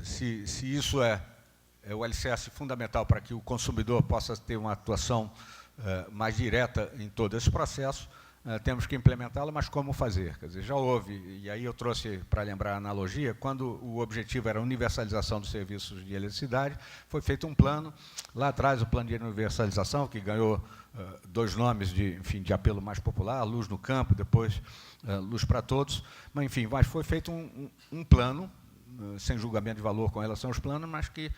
se isso é o alicerce fundamental para que o consumidor possa ter uma atuação mais direta em todo esse processo. Temos que implementá-la, mas como fazer? Quer dizer, já houve, e aí eu trouxe para lembrar a analogia, quando o objetivo era a universalização dos serviços de eletricidade, foi feito um plano, lá atrás o plano de universalização, que ganhou 2 nomes de apelo mais popular, Luz no Campo, depois Luz para Todos, mas, enfim, foi feito um plano, sem julgamento de valor com relação aos planos, mas que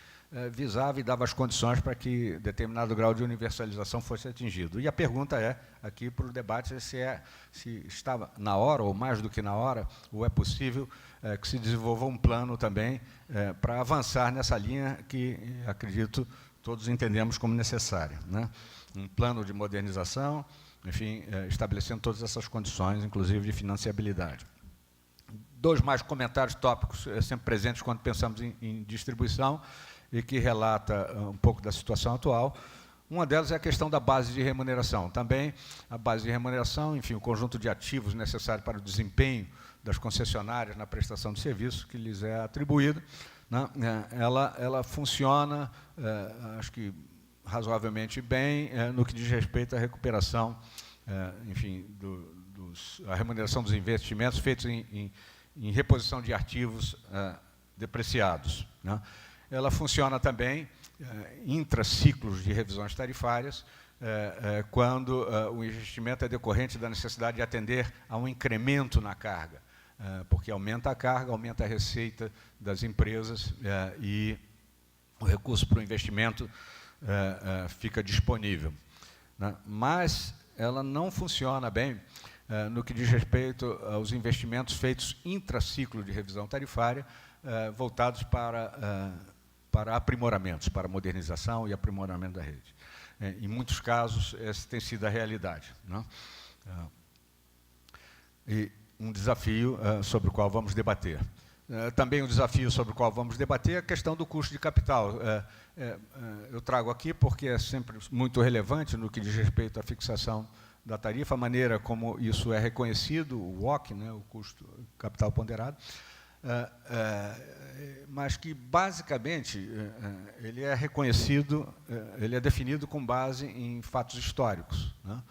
visava e dava as condições para que determinado grau de universalização fosse atingido. E a pergunta aqui para o debate, se estava na hora, ou mais do que na hora, ou é possível que se desenvolva um plano também para avançar nessa linha que, acredito, todos entendemos como necessária, né? Um plano de modernização, enfim, estabelecendo todas essas condições, inclusive de financiabilidade. 2 mais comentários tópicos sempre presentes quando pensamos em distribuição e que relata um pouco da situação atual. Uma delas é a questão da base de remuneração. Também a base de remuneração, enfim, o conjunto de ativos necessário para o desempenho das concessionárias na prestação de serviço que lhes é atribuído, né? Ela funciona, acho que razoavelmente bem, no que diz respeito à recuperação, enfim, a remuneração dos investimentos feitos em reposição de ativos depreciados, né? Ela funciona também intraciclos de revisões tarifárias, quando o investimento é decorrente da necessidade de atender a um incremento na carga, porque aumenta a carga, aumenta a receita das empresas e o recurso para o investimento fica disponível, né? Mas ela não funciona bem no que diz respeito aos investimentos feitos intraciclo de revisão tarifária, voltados para aprimoramentos, para modernização e aprimoramento da rede. Em muitos casos, essa tem sido a realidade, né? E um desafio sobre o qual vamos debater. Também um desafio sobre o qual vamos debater é a questão do custo de capital. Eu trago aqui porque é sempre muito relevante no que diz respeito à fixação da tarifa, a maneira como isso é reconhecido, o WACC, né, o custo capital ponderado, mas que, basicamente, ele é reconhecido, ele é definido com base em fatos históricos, né,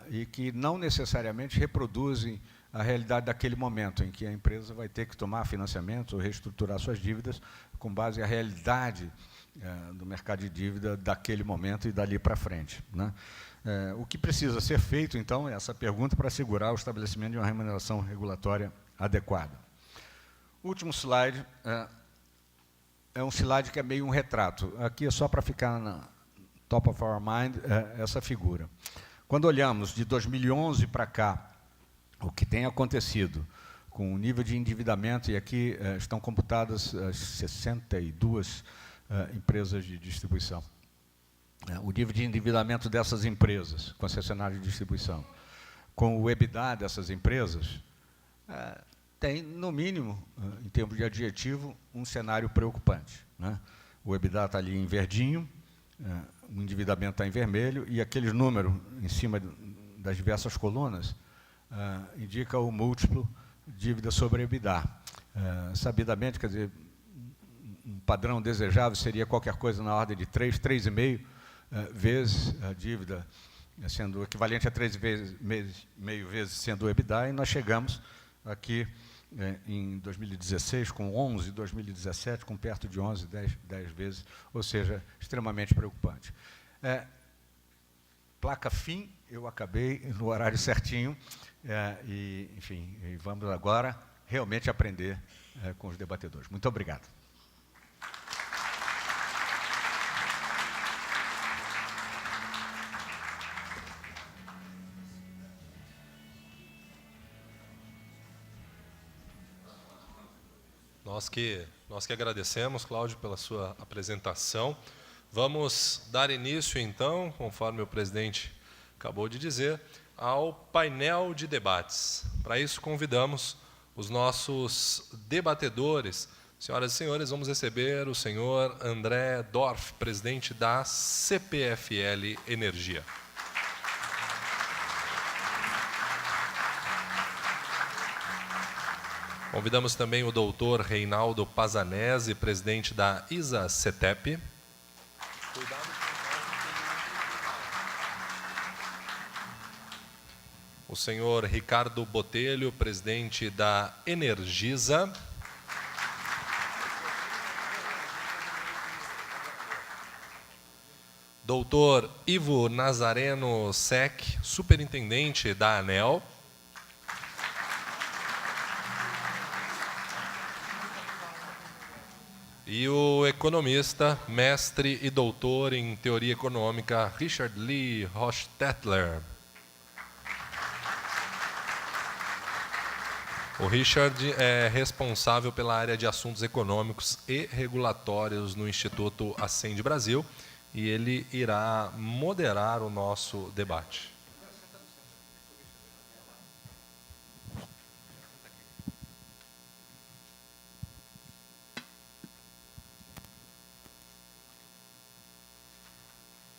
e que não necessariamente reproduzem a realidade daquele momento em que a empresa vai ter que tomar financiamento ou reestruturar suas dívidas com base na realidade do mercado de dívida daquele momento e dali para frente, né. O que precisa ser feito, então, é essa pergunta para assegurar o estabelecimento de uma remuneração regulatória adequada. O último slide é um slide que é meio um retrato. Aqui é só para ficar na top of our mind essa figura. Quando olhamos de 2011 para cá, o que tem acontecido com o nível de endividamento, e aqui estão computadas as 62 empresas de distribuição, o nível de endividamento dessas empresas, concessionárias de distribuição, com o EBITDA dessas empresas, tem, no mínimo, em termos de adjetivo, um cenário preocupante, né? O EBITDA está ali em verdinho, o endividamento está em vermelho, e aquele número em cima das diversas colunas indica o múltiplo dívida sobre EBITDA. Sabidamente, quer dizer, um padrão desejável seria qualquer coisa na ordem de 3,5 vezes a dívida, sendo equivalente a 3,5 vezes sendo o EBITDA, e nós chegamos aqui em 2016 com 11, 2017 com perto de 11, 10 vezes, ou seja, extremamente preocupante. Placa fim, eu acabei no horário certinho, e, enfim, vamos agora realmente aprender com os debatedores. Muito obrigado. Nós que agradecemos, Cláudio, pela sua apresentação. Vamos dar início, então, conforme o presidente acabou de dizer, ao painel de debates. Para isso, convidamos os nossos debatedores. Senhoras e senhores, vamos receber o senhor André Dorf, presidente da CPFL Energia. Convidamos também o doutor Reinaldo Pazanese, presidente da ISA-CETEP. O senhor Ricardo Botelho, presidente da Energisa. Doutor Ivo Nazareno Sec, superintendente da ANEEL. E o economista, mestre e doutor em teoria econômica, Richard Lee Hostetler. O Richard é responsável pela área de assuntos econômicos e regulatórios no Instituto Ascend Brasil, e ele irá moderar o nosso debate.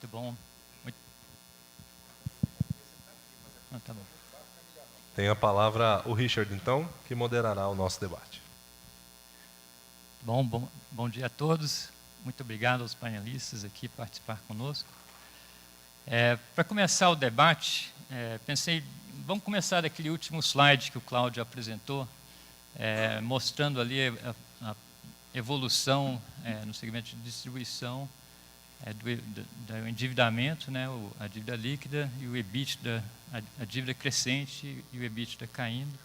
Muito bom. Tá bom. Tem a palavra o Richard, então, que moderará o nosso debate. Bom dia a todos. Muito obrigado aos panelistas aqui por participar conosco. Para começar o debate, pensei, vamos começar daquele último slide que o Cláudio apresentou, mostrando ali a evolução no segmento de distribuição do endividamento, né, a dívida líquida e o EBITDA, a dívida crescente e o EBITDA caindo,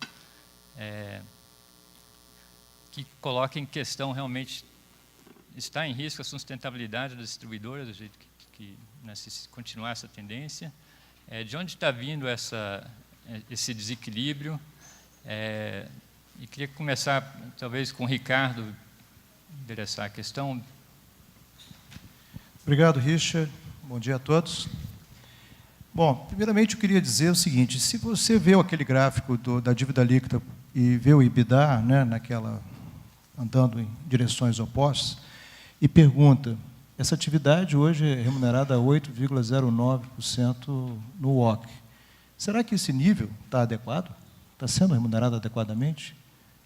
que coloca em questão realmente, está em risco a sustentabilidade das distribuidoras, do jeito que né, se continuar essa tendência. De onde está vindo esse desequilíbrio? E queria começar, talvez, com o Ricardo, endereçar a questão. Obrigado, Richard. Bom dia a todos. Bom, primeiramente eu queria dizer o seguinte, se você vê aquele gráfico da dívida líquida e vê o EBITDA, né, andando em direções opostas, e pergunta, essa atividade hoje é remunerada a 8,09% no WOC. Será que esse nível está adequado? Está sendo remunerado adequadamente?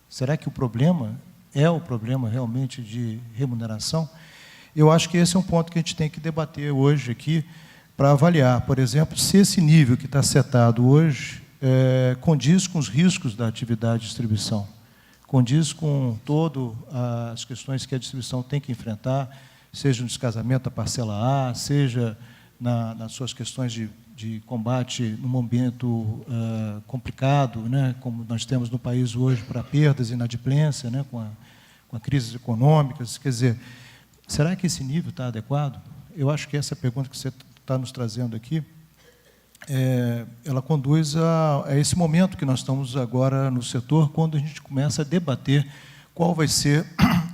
Será que o problema é o problema realmente de remuneração? Eu acho que esse é um ponto que a gente tem que debater hoje aqui, para avaliar, por exemplo, se esse nível que está setado hoje condiz com os riscos da atividade de distribuição, condiz com todas as questões que a distribuição tem que enfrentar, seja no descasamento da parcela A, seja nas suas questões de combate num momento complicado, né, como nós temos no país hoje, para perdas e inadimplência, né, com crises econômicas. Quer dizer, será que esse nível está adequado? Eu acho que essa pergunta que você está nos trazendo aqui, ela conduz a esse momento que nós estamos agora no setor, quando a gente começa a debater qual vai ser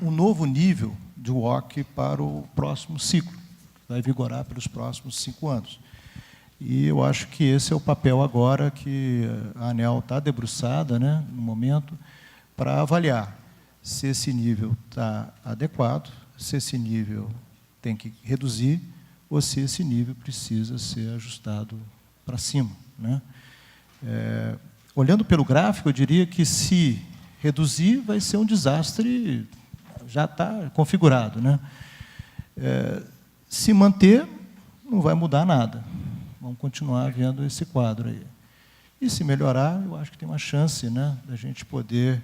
o novo nível de WOC para o próximo ciclo, que vai vigorar pelos próximos 5 anos. E eu acho que esse é o papel agora que a ANEEL está debruçada, né, no momento, para avaliar se esse nível está adequado, se esse nível tem que reduzir, ou se esse nível precisa ser ajustado para cima, né? Olhando pelo gráfico, eu diria que se reduzir, vai ser um desastre, já está configurado, né? Se manter, não vai mudar nada. Vamos continuar vendo esse quadro aí. E se melhorar, eu acho que tem uma chance, né, da gente poder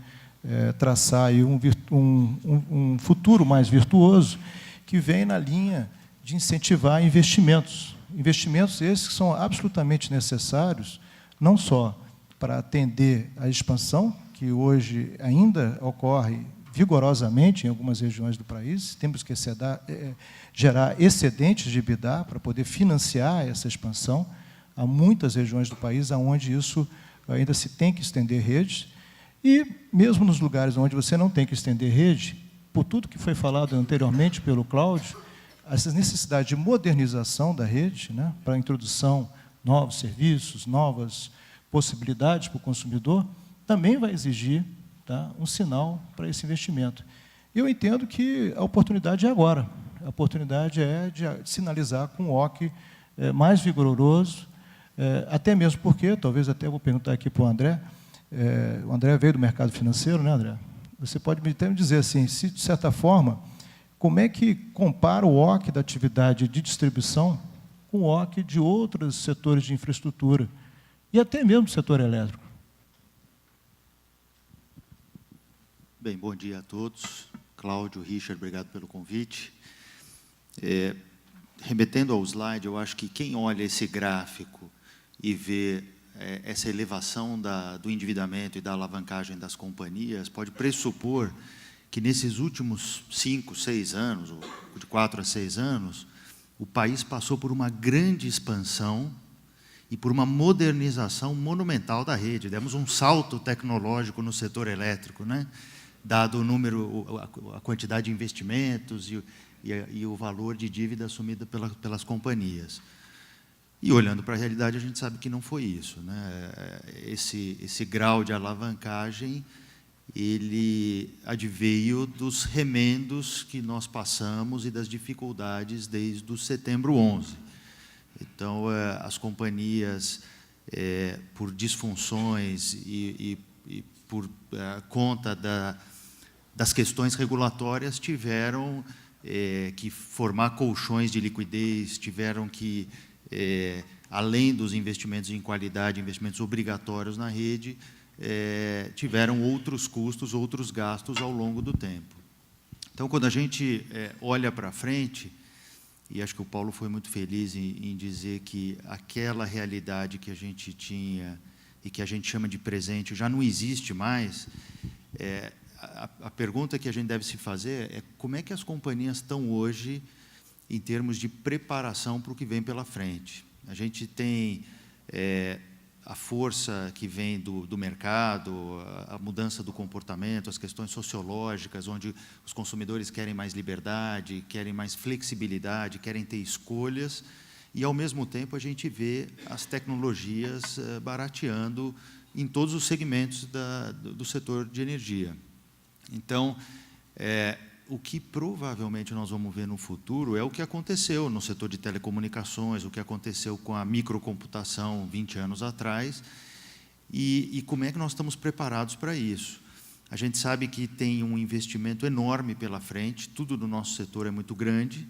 traçar aí um futuro mais virtuoso, que vem na linha de incentivar investimentos. Investimentos esses que são absolutamente necessários, não só para atender a expansão, que hoje ainda ocorre vigorosamente em algumas regiões do país, temos que gerar excedentes de EBITDA para poder financiar essa expansão. Há muitas regiões do país onde isso ainda se tem que estender redes, e mesmo nos lugares onde você não tem que estender rede, por tudo que foi falado anteriormente pelo Cláudio, essa necessidade de modernização da rede, né, para a introdução de novos serviços, novas possibilidades para o consumidor, também vai exigir, tá, um sinal para esse investimento. Eu entendo que a oportunidade é agora. A oportunidade é de sinalizar com um WOC mais vigoroso, até mesmo porque, talvez até vou perguntar aqui para o André veio do mercado financeiro, né, André? Você pode me dizer assim, se de certa forma, como é que compara o WOC da atividade de distribuição com o WOC de outros setores de infraestrutura, e até mesmo do setor elétrico? Bem, bom dia a todos. Cláudio, Richard, obrigado pelo convite. Remetendo ao slide, eu acho que quem olha esse gráfico e vê essa elevação do endividamento e da alavancagem das companhias, pode pressupor que nesses últimos 5, 6 anos, ou de 4 a 6 anos, o país passou por uma grande expansão e por uma modernização monumental da rede. Demos um salto tecnológico no setor elétrico, né? Dado o número, a quantidade de investimentos e o valor de dívida assumida pelas companhias. E, olhando para a realidade, a gente sabe que não foi isso, né? Esse grau de alavancagem, ele adveio dos remendos que nós passamos e das dificuldades desde o setembro 11. Então, as companhias, por disfunções e por conta das questões regulatórias, tiveram que formar colchões de liquidez, tiveram que, além dos investimentos em qualidade, investimentos obrigatórios na rede, tiveram outros custos, outros gastos ao longo do tempo. Então, quando a gente olha para frente, e acho que o Paulo foi muito feliz em dizer que aquela realidade que a gente tinha e que a gente chama de presente já não existe mais, a pergunta que a gente deve se fazer é como é que as companhias estão hoje em termos de preparação para o que vem pela frente. A gente tem a força que vem do mercado, a mudança do comportamento, as questões sociológicas, onde os consumidores querem mais liberdade, querem mais flexibilidade, querem ter escolhas, e, ao mesmo tempo, a gente vê as tecnologias barateando em todos os segmentos do setor de energia. Então, o que provavelmente nós vamos ver no futuro é o que aconteceu no setor de telecomunicações, o que aconteceu com a microcomputação 20 anos atrás, e como é que nós estamos preparados para isso. A gente sabe que tem um investimento enorme pela frente, tudo do nosso setor é muito grande,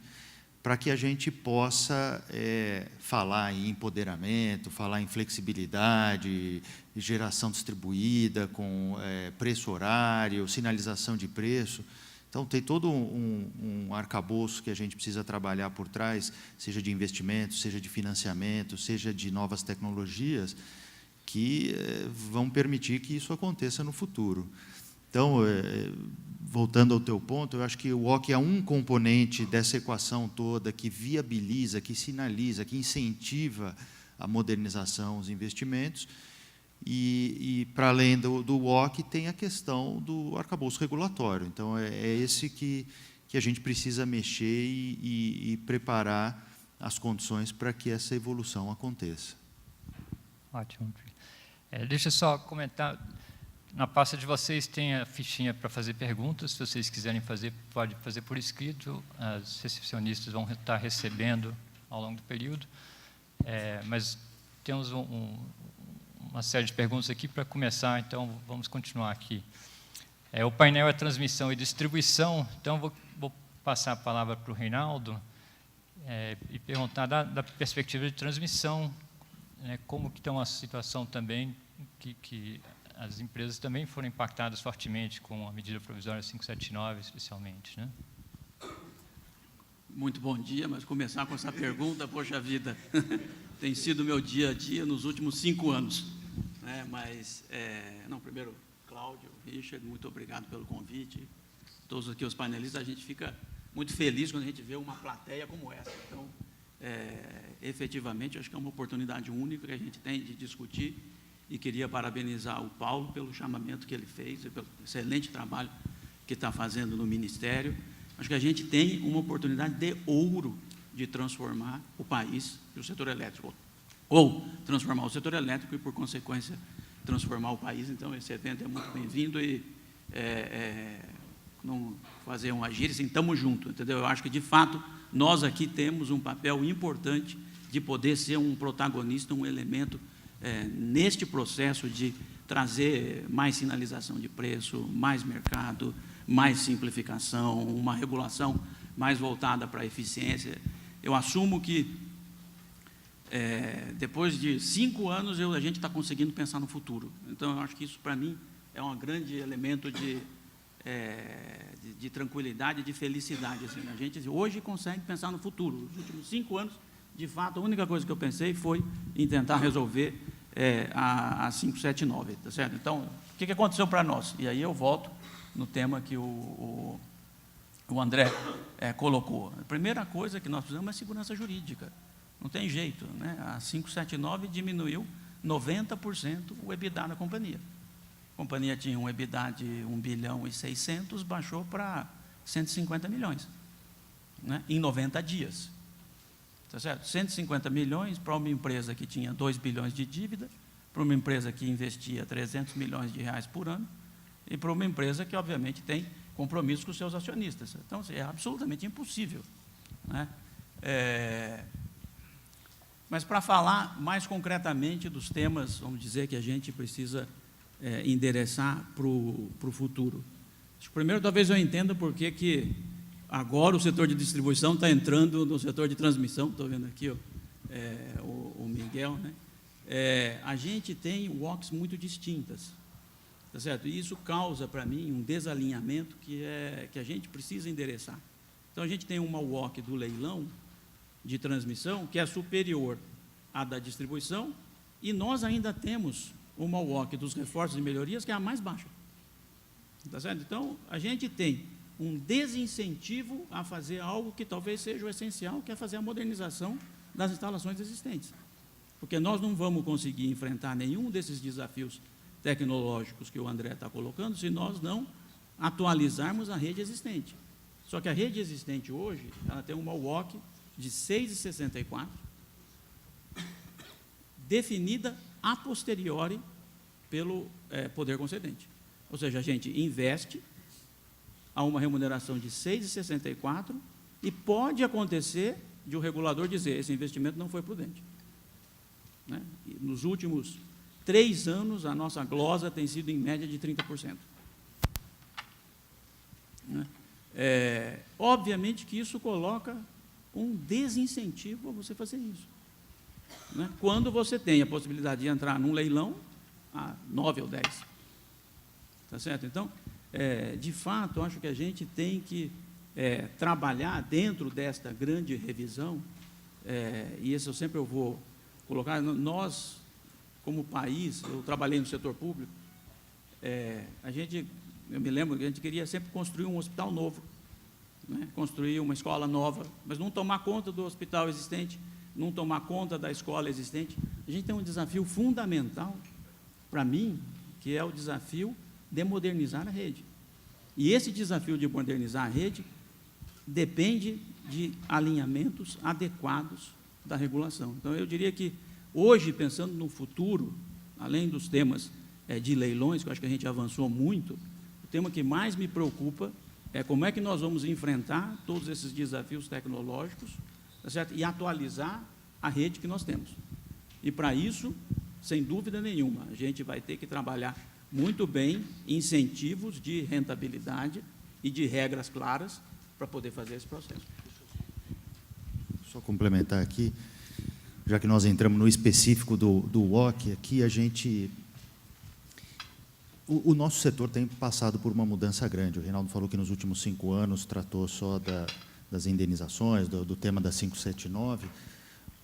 para que a gente possa falar em empoderamento, falar em flexibilidade, geração distribuída, com preço horário, sinalização de preço. Então, tem todo um arcabouço que a gente precisa trabalhar por trás, seja de investimento, seja de financiamento, seja de novas tecnologias, que vão permitir que isso aconteça no futuro. Então, voltando ao teu ponto, eu acho que o WOC é um componente dessa equação toda que viabiliza, que sinaliza, que incentiva a modernização, os investimentos, e para além do WOC, tem a questão do arcabouço regulatório. Então, é esse que a gente precisa mexer e preparar as condições para que essa evolução aconteça. Ótimo. Deixa eu só comentar. Na pasta de vocês tem a fichinha para fazer perguntas. Se vocês quiserem fazer, pode fazer por escrito. As recepcionistas vão estar recebendo ao longo do período. Mas temos uma série de perguntas aqui para começar, então vamos continuar aqui. O painel é transmissão e distribuição, então vou passar a palavra para o Reinaldo e perguntar da perspectiva de transmissão, como que está a situação também que as empresas também foram impactadas fortemente com a medida provisória 579, especialmente, né? Muito bom dia, mas começar com essa pergunta, poxa vida, tem sido meu dia a dia nos últimos 5 anos. Não, primeiro, Cláudio, Richard, muito obrigado pelo convite. Todos aqui os panelistas, a gente fica muito feliz quando a gente vê uma plateia como essa. Então, efetivamente, acho que é uma oportunidade única que a gente tem de discutir, e queria parabenizar o Paulo pelo chamamento que ele fez, pelo excelente trabalho que está fazendo no Ministério. Acho que a gente tem uma oportunidade de ouro de transformar o país e o setor elétrico, ou transformar o setor elétrico e, por consequência, transformar o país. Então, esse evento é muito bem-vindo e não fazer um agir, assim, estamos juntos, entendeu? Eu acho que, de fato, nós aqui temos um papel importante de poder ser um protagonista, um elemento neste processo de trazer mais sinalização de preço, mais mercado, mais simplificação, uma regulação mais voltada para a eficiência. Eu assumo que, depois de 5 anos, a gente está conseguindo pensar no futuro. Então, eu acho que isso, para mim, é um grande elemento de tranquilidade, de felicidade. Assim, a gente hoje consegue pensar no futuro. Nos últimos 5 anos, de fato, a única coisa que eu pensei foi em tentar resolver a 579, tá certo? Então, o que aconteceu para nós? E aí eu volto no tema que o André colocou. A primeira coisa que nós precisamos é segurança jurídica. Não tem jeito, né? A 579 diminuiu 90% o EBITDA da companhia. A companhia tinha um EBITDA de 1 bilhão e 600, baixou para 150 milhões, né? Em 90 dias. Tá certo? 150 milhões para uma empresa que tinha 2 bilhões de dívida, para uma empresa que investia 300 milhões de reais por ano, e para uma empresa que, obviamente, tem compromisso com os seus acionistas. Então, é absolutamente impossível, né? Mas, para falar mais concretamente dos temas, vamos dizer, que a gente precisa endereçar para o futuro. Primeiro, talvez eu entenda por que agora o setor de distribuição está entrando no setor de transmissão. Estou vendo aqui o Miguel, né? A gente tem WOCs muito distintas, tá certo? E isso causa, para mim, um desalinhamento que a gente precisa endereçar. Então, a gente tem uma WOC do leilão de transmissão que é superior à da distribuição, e nós ainda temos uma WOC dos reforços e melhorias que é a mais baixa. Tá certo? Então, a gente tem um desincentivo a fazer algo que talvez seja o essencial, que é fazer a modernização das instalações existentes. Porque nós não vamos conseguir enfrentar nenhum desses desafios tecnológicos que o André está colocando se nós não atualizarmos a rede existente. Só que a rede existente hoje, ela tem uma WOC de 6,64 definida a posteriori pelo poder concedente. Ou seja, a gente investe a uma remuneração de 6,64 e pode acontecer de o regulador dizer esse investimento não foi prudente. Né? E nos últimos 3 anos, a nossa glosa tem sido em média de 30%. Né? Obviamente que isso coloca um desincentivo a você fazer isso. Né? Quando você tem a possibilidade de entrar num leilão a 9 ou 10. Tá certo? Então, de fato, acho que a gente tem que trabalhar dentro desta grande revisão, e isso eu vou colocar, nós, como país, eu trabalhei no setor público, eu me lembro que a gente queria sempre construir um hospital novo, né? Construir uma escola nova, mas não tomar conta do hospital existente, não tomar conta da escola existente. A gente tem um desafio fundamental, para mim, que é o desafio de modernizar a rede. E esse desafio de modernizar a rede depende de alinhamentos adequados da regulação. Então, eu diria que, hoje, pensando no futuro, além dos temas de leilões, que eu acho que a gente avançou muito, o tema que mais me preocupa é como é que nós vamos enfrentar todos esses desafios tecnológicos, tá certo? E atualizar a rede que nós temos. E, para isso, sem dúvida nenhuma, a gente vai ter que trabalhar muito bem incentivos de rentabilidade e de regras claras para poder fazer esse processo. Só complementar aqui, já que nós entramos no específico do WOC, aqui o nosso setor tem passado por uma mudança grande. O Reinaldo falou que nos últimos 5 anos tratou só das indenizações, do tema da 579,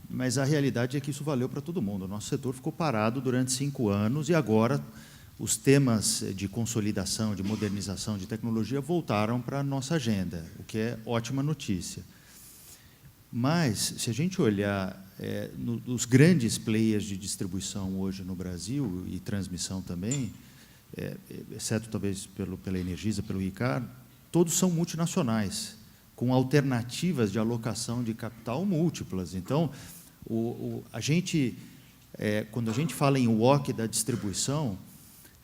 mas a realidade é que isso valeu para todo mundo. O nosso setor ficou parado durante 5 anos e agora os temas de consolidação, de modernização, de tecnologia voltaram para a nossa agenda, o que é ótima notícia. Mas, se a gente olhar nos grandes players de distribuição hoje no Brasil, e transmissão também, exceto talvez pela Energisa, pelo Ricardo, todos são multinacionais, com alternativas de alocação de capital múltiplas. Então, quando a gente fala em WOC da distribuição,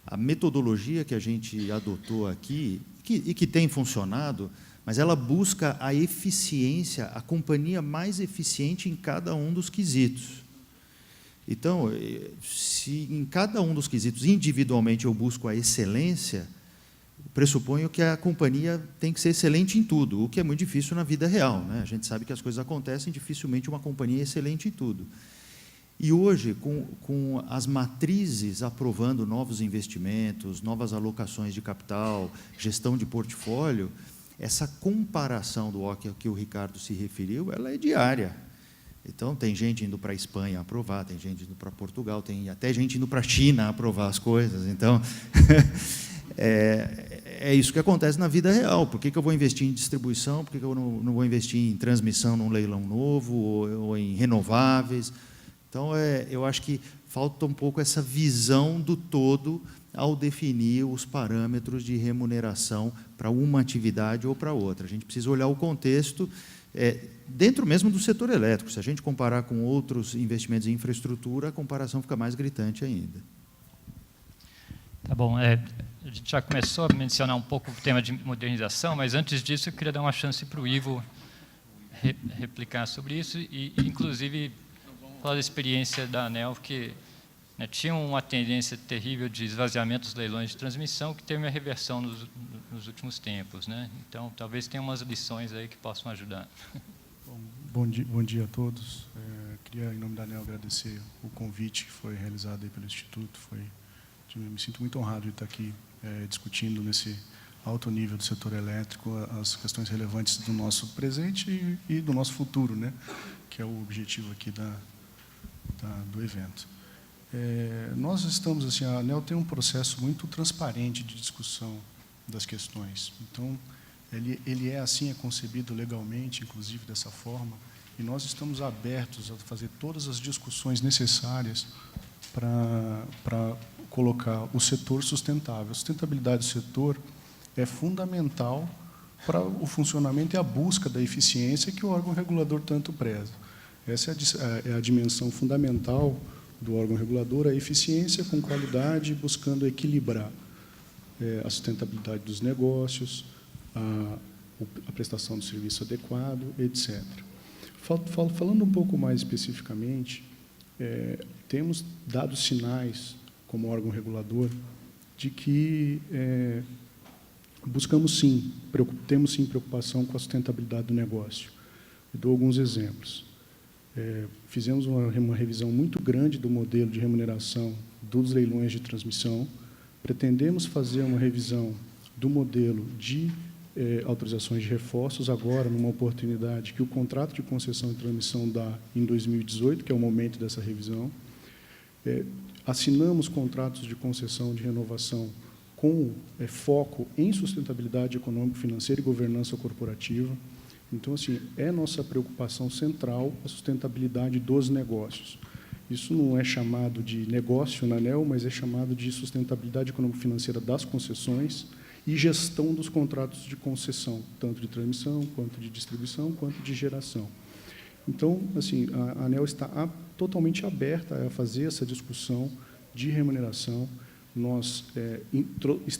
a metodologia que a gente adotou aqui, e que tem funcionado, mas ela busca a eficiência, a companhia mais eficiente em cada um dos quesitos. Então, se em cada um dos quesitos, individualmente, eu busco a excelência, pressuponho que a companhia tem que ser excelente em tudo, o que é muito difícil na vida real, né? A gente sabe que as coisas acontecem, dificilmente uma companhia é excelente em tudo. E hoje, com as matrizes aprovando novos investimentos, novas alocações de capital, gestão de portfólio, essa comparação do WOC que o Ricardo se referiu, ela é diária. Então, tem gente indo para a Espanha aprovar, tem gente indo para Portugal, tem até gente indo para a China aprovar as coisas. Então, é isso que acontece na vida real. Por que eu vou investir em distribuição? Por que eu não vou investir em transmissão num leilão novo ou em renováveis? Então, eu acho que falta um pouco essa visão do todo ao definir os parâmetros de remuneração para uma atividade ou para outra. A gente precisa olhar o contexto dentro mesmo do setor elétrico. Se a gente comparar com outros investimentos em infraestrutura, a comparação fica mais gritante ainda. Tá bom. A gente já começou a mencionar um pouco o tema de modernização, mas, antes disso, eu queria dar uma chance para o Ivo replicar sobre isso e, inclusive, falar da experiência da ANEEL, que tinha uma tendência terrível de esvaziamento dos leilões de transmissão, que teve uma reversão nos últimos tempos, né? Então, talvez tenha umas lições aí que possam ajudar. Bom dia a todos. Queria, em nome da ANEEL, agradecer o convite que foi realizado aí pelo Instituto. Me sinto muito honrado de estar aqui discutindo nesse alto nível do setor elétrico as questões relevantes do nosso presente e do nosso futuro, né? Que é o objetivo aqui do evento. Nós estamos, assim, a ANEEL tem um processo muito transparente de discussão das questões. Então, ele é assim, é concebido legalmente, inclusive dessa forma, e nós estamos abertos a fazer todas as discussões necessárias para colocar o setor sustentável. A sustentabilidade do setor é fundamental para o funcionamento e a busca da eficiência que o órgão regulador tanto preza. Essa é a dimensão fundamental do órgão regulador a eficiência com qualidade, buscando equilibrar a sustentabilidade dos negócios, a prestação do serviço adequado, etc. Falando um pouco mais especificamente, temos dado sinais, como órgão regulador, de que temos sim preocupação com a sustentabilidade do negócio. Eu dou alguns exemplos. Fizemos uma revisão muito grande do modelo de remuneração dos leilões de transmissão. Pretendemos fazer uma revisão do modelo de autorizações de reforços agora, numa oportunidade que o contrato de concessão de transmissão dá em 2018, que é o momento dessa revisão. Assinamos contratos de concessão de renovação com foco em sustentabilidade econômico-financeira e governança corporativa. Então, assim, é nossa preocupação central a sustentabilidade dos negócios. Isso não é chamado de negócio na ANEEL, mas é chamado de sustentabilidade econômico-financeira das concessões e gestão dos contratos de concessão, tanto de transmissão, quanto de distribuição, quanto de geração. Então, assim, a ANEEL está totalmente aberta a fazer essa discussão de remuneração. Nós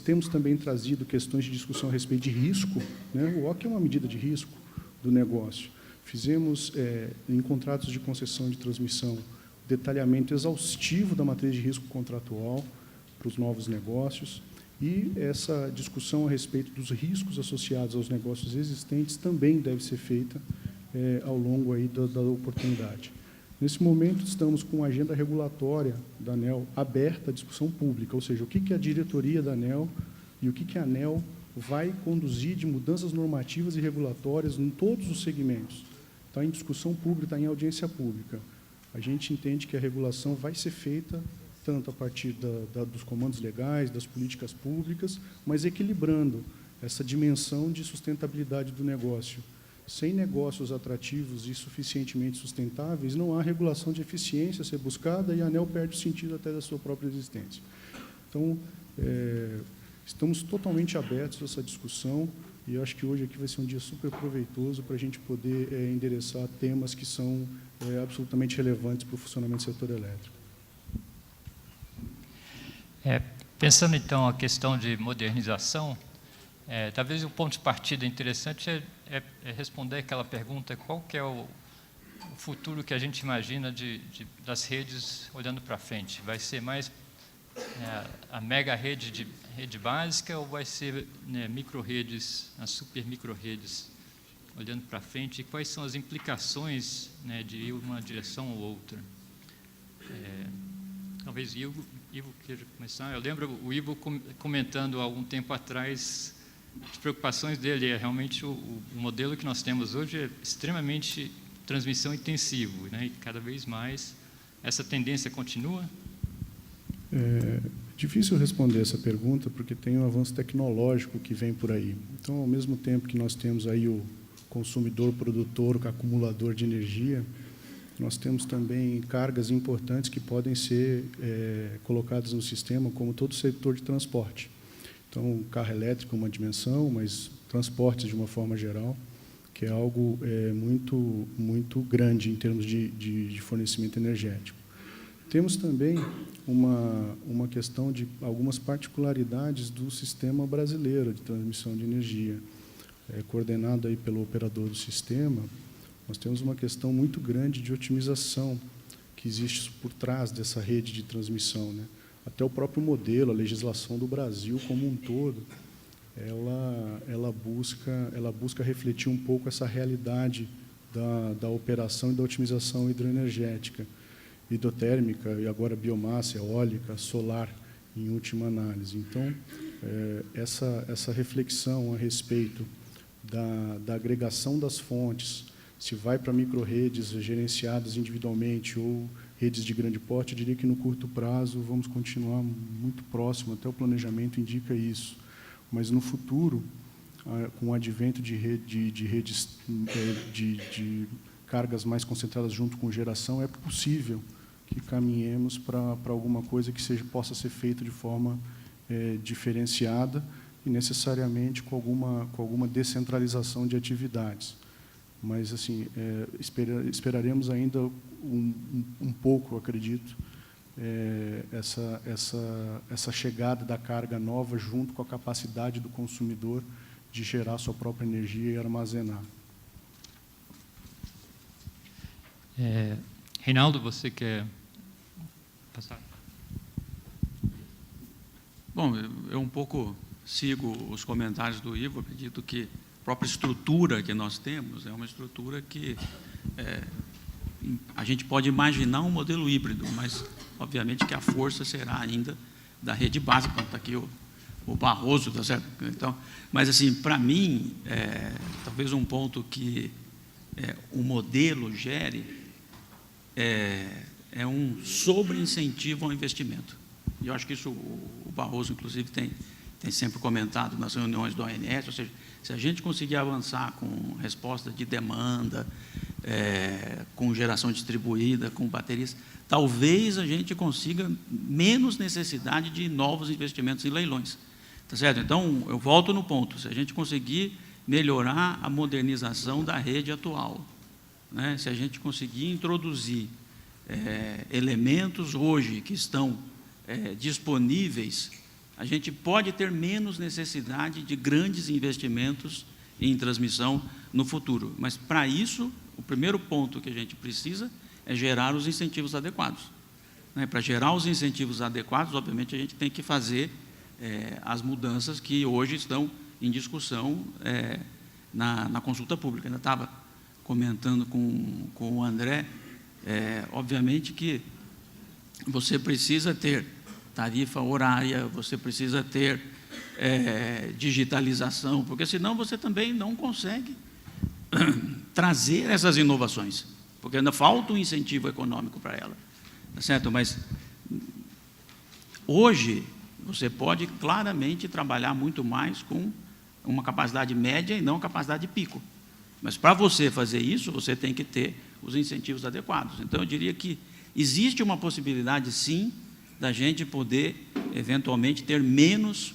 temos também trazido questões de discussão a respeito de risco, né? O OC é uma medida de risco do negócio. Fizemos, em contratos de concessão de transmissão, detalhamento exaustivo da matriz de risco contratual para os novos negócios, e essa discussão a respeito dos riscos associados aos negócios existentes também deve ser feita ao longo aí da oportunidade. Nesse momento, estamos com a agenda regulatória da ANEEL aberta à discussão pública, ou seja, o que a diretoria da ANEEL e o que a ANEEL vai conduzir de mudanças normativas e regulatórias em todos os segmentos. Está em discussão pública, está em audiência pública. A gente entende que a regulação vai ser feita tanto a partir dos comandos legais, das políticas públicas, mas equilibrando essa dimensão de sustentabilidade do negócio. Sem negócios atrativos e suficientemente sustentáveis, não há regulação de eficiência a ser buscada e a ANEEL perde o sentido até da sua própria existência. Então, estamos totalmente abertos a essa discussão e eu acho que hoje aqui vai ser um dia super proveitoso para a gente poder endereçar temas que são absolutamente relevantes para o funcionamento do setor elétrico. Pensando, então, a questão de modernização, talvez o ponto de partida interessante é responder aquela pergunta: qual que é o futuro que a gente imagina das redes olhando para frente? Vai ser mais a mega rede básica ou vai ser micro-redes, as super micro-redes olhando para frente? E quais são as implicações de ir uma direção ou outra? Talvez Ivo queira começar. Eu lembro o Ivo comentando há algum tempo atrás as preocupações dele. Realmente o modelo que nós temos hoje é extremamente transmissão intensivo, né? E cada vez mais essa tendência continua? É difícil responder essa pergunta porque tem um avanço tecnológico que vem por aí. Então, ao mesmo tempo que nós temos aí o consumidor, produtor, o acumulador de energia, nós temos também cargas importantes que podem ser colocadas no sistema, como todo o setor de transporte. Então, o carro elétrico é uma dimensão, mas transportes de uma forma geral, que é algo muito, muito grande em termos de fornecimento energético. Temos também uma questão de algumas particularidades do sistema brasileiro de transmissão de energia. Coordenado aí pelo operador do sistema, nós temos uma questão muito grande de otimização que existe por trás dessa rede de transmissão, né? Até o próprio modelo, a legislação do Brasil como um todo, ela busca refletir um pouco essa realidade da operação e da otimização hidroenergética, hidrotérmica e agora biomassa, eólica, solar, em última análise. Então, essa reflexão a respeito da agregação das fontes, se vai para micro-redes gerenciadas individualmente ou redes de grande porte, eu diria que no curto prazo vamos continuar muito próximo, até o planejamento indica isso. Mas no futuro, com o advento de redes de cargas mais concentradas junto com geração, é possível que caminhemos para alguma coisa que possa ser feita de forma diferenciada e necessariamente com alguma descentralização de atividades. Mas assim, esperaremos ainda um pouco, acredito, essa chegada da carga nova junto com a capacidade do consumidor de gerar sua própria energia e armazenar. Reinaldo, você quer passar? Bom, eu um pouco sigo os comentários do Ivo. Acredito que a própria estrutura que nós temos é uma estrutura que a gente pode imaginar um modelo híbrido, mas, obviamente, que a força será ainda da rede básica. Está aqui o Barroso, tá certo? Então, mas, assim, para mim, talvez um ponto que o modelo gere é um sobre-incentivo ao investimento. E eu acho que isso o Barroso, inclusive, tem sempre comentado nas reuniões do ONS, ou seja, se a gente conseguir avançar com resposta de demanda, com geração distribuída, com baterias, talvez a gente consiga menos necessidade de novos investimentos em leilões. Tá certo? Então, eu volto no ponto, se a gente conseguir melhorar a modernização da rede atual, né, se a gente conseguir introduzir elementos hoje que estão disponíveis, a gente pode ter menos necessidade de grandes investimentos em transmissão no futuro. Mas, para isso, o primeiro ponto que a gente precisa é gerar os incentivos adequados. Né? Para gerar os incentivos adequados, obviamente, a gente tem que fazer as mudanças que hoje estão em discussão na consulta pública. Ainda estava comentando com o André, obviamente que você precisa ter tarifa horária, você precisa ter digitalização, porque senão você também não consegue trazer essas inovações, porque ainda falta um incentivo econômico para ela, tá certo? Mas hoje você pode claramente trabalhar muito mais com uma capacidade média e não capacidade pico. Mas para você fazer isso, você tem que ter os incentivos adequados. Então, eu diria que existe uma possibilidade, sim, da gente poder, eventualmente, ter menos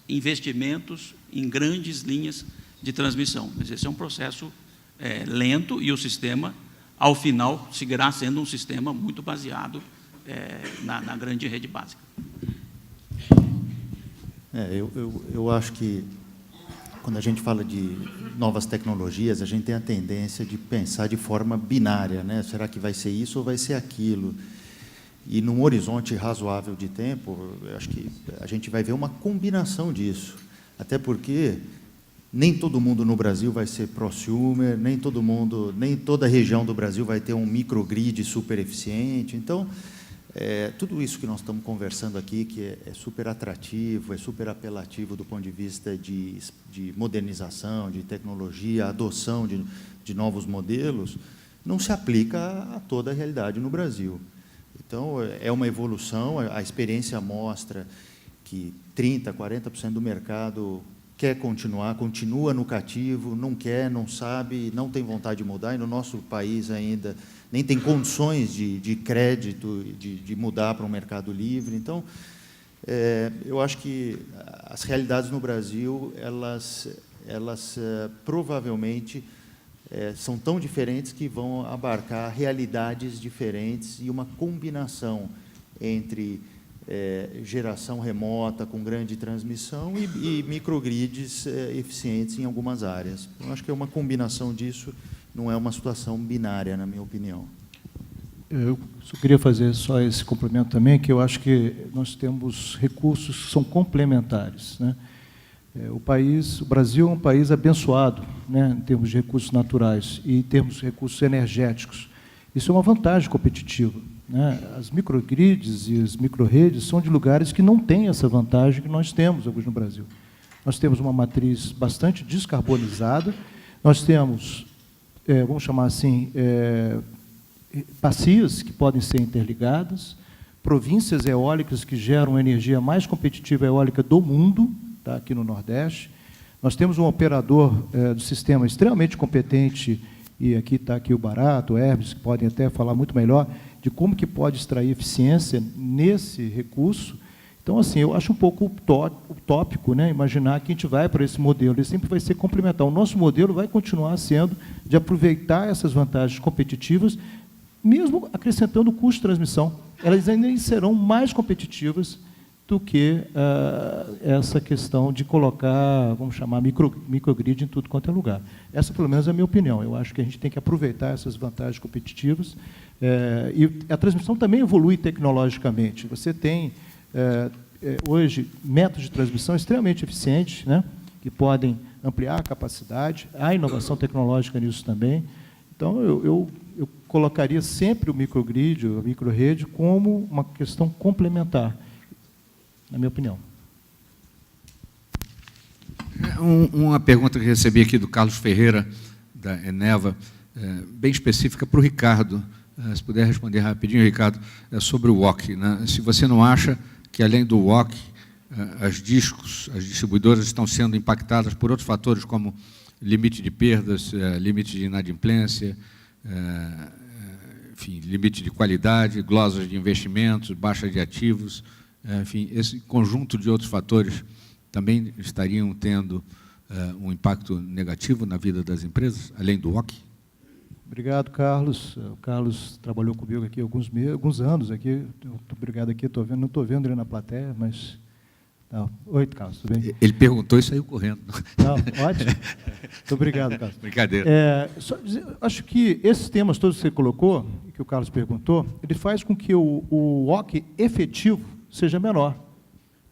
investimentos em grandes linhas de transmissão. Mas esse é um processo lento e o sistema, ao final, seguirá sendo um sistema muito baseado na grande rede básica. Eu acho que, quando a gente fala de novas tecnologias, a gente tem a tendência de pensar de forma binária, né? Será que vai ser isso ou vai ser aquilo? E, num horizonte razoável de tempo, eu acho que a gente vai ver uma combinação disso. Até porque nem todo mundo no Brasil vai ser prosumer, nem toda região do Brasil vai ter um microgrid super eficiente. Então, tudo isso que nós estamos conversando aqui, que é super atrativo, é super apelativo do ponto de vista de modernização, de tecnologia, adoção de novos modelos, não se aplica a toda a realidade no Brasil. Então, é uma evolução, a experiência mostra que 30%, 40% do mercado quer continua no cativo, não quer, não sabe, não tem vontade de mudar, e no nosso país ainda nem tem condições de crédito, de mudar para um mercado livre. Então, eu acho que as realidades no Brasil, elas provavelmente são tão diferentes que vão abarcar realidades diferentes e uma combinação entre geração remota com grande transmissão e microgrids eficientes em algumas áreas. Eu acho que é uma combinação disso, não é uma situação binária, na minha opinião. Eu só queria fazer só esse complemento também, que eu acho que nós temos recursos que são complementares, né? O Brasil é um país abençoado, né, em termos de recursos naturais e em termos de recursos energéticos. Isso é uma vantagem competitiva, né? As microgrids e as microredes são de lugares que não têm essa vantagem que nós temos hoje no Brasil. Nós temos uma matriz bastante descarbonizada, nós temos, vamos chamar assim, bacias que podem ser interligadas, províncias eólicas que geram a energia mais competitiva eólica do mundo, tá, aqui no Nordeste. Nós temos um operador do sistema extremamente competente, e aqui está aqui o Barato, o Hermes, que podem até falar muito melhor de como que pode extrair eficiência nesse recurso. Então, assim, eu acho um pouco utópico, né, imaginar que a gente vai para esse modelo, ele sempre vai ser complementar. O nosso modelo vai continuar sendo de aproveitar essas vantagens competitivas, mesmo acrescentando o custo de transmissão. elas ainda serão mais competitivas do que essa questão de colocar, vamos chamar, microgrid em tudo quanto é lugar. Essa, pelo menos, é a minha opinião. Eu acho que a gente tem que aproveitar essas vantagens competitivas. E a transmissão também evolui tecnologicamente. Você tem, hoje, métodos de transmissão extremamente eficientes, né, que podem ampliar a capacidade. Há inovação tecnológica nisso também. Então, eu colocaria sempre o microgrid, a microrede, como uma questão complementar, na minha opinião. Uma pergunta que recebi aqui do Carlos Ferreira, da Eneva, bem específica para o Ricardo. Se puder responder rapidinho, Ricardo, sobre o WOC. Né? Se você não acha que, além do WOC, as distribuidoras estão sendo impactadas por outros fatores, como limite de perdas, limite de inadimplência, enfim, limite de qualidade, glosas de investimentos, baixa de ativos, enfim, esse conjunto de outros fatores também estariam tendo um impacto negativo na vida das empresas, além do WOC? Obrigado, Carlos. O Carlos trabalhou comigo aqui alguns anos. Aqui. Obrigado aqui, não estou vendo ele na plateia, mas... Não. Oi, Carlos, tudo bem? Ele perguntou e saiu correndo. Não, ótimo. Muito obrigado, Carlos. Brincadeira. Acho que esses temas todos que você colocou, que o Carlos perguntou, ele faz com que o WOC efetivo seja menor.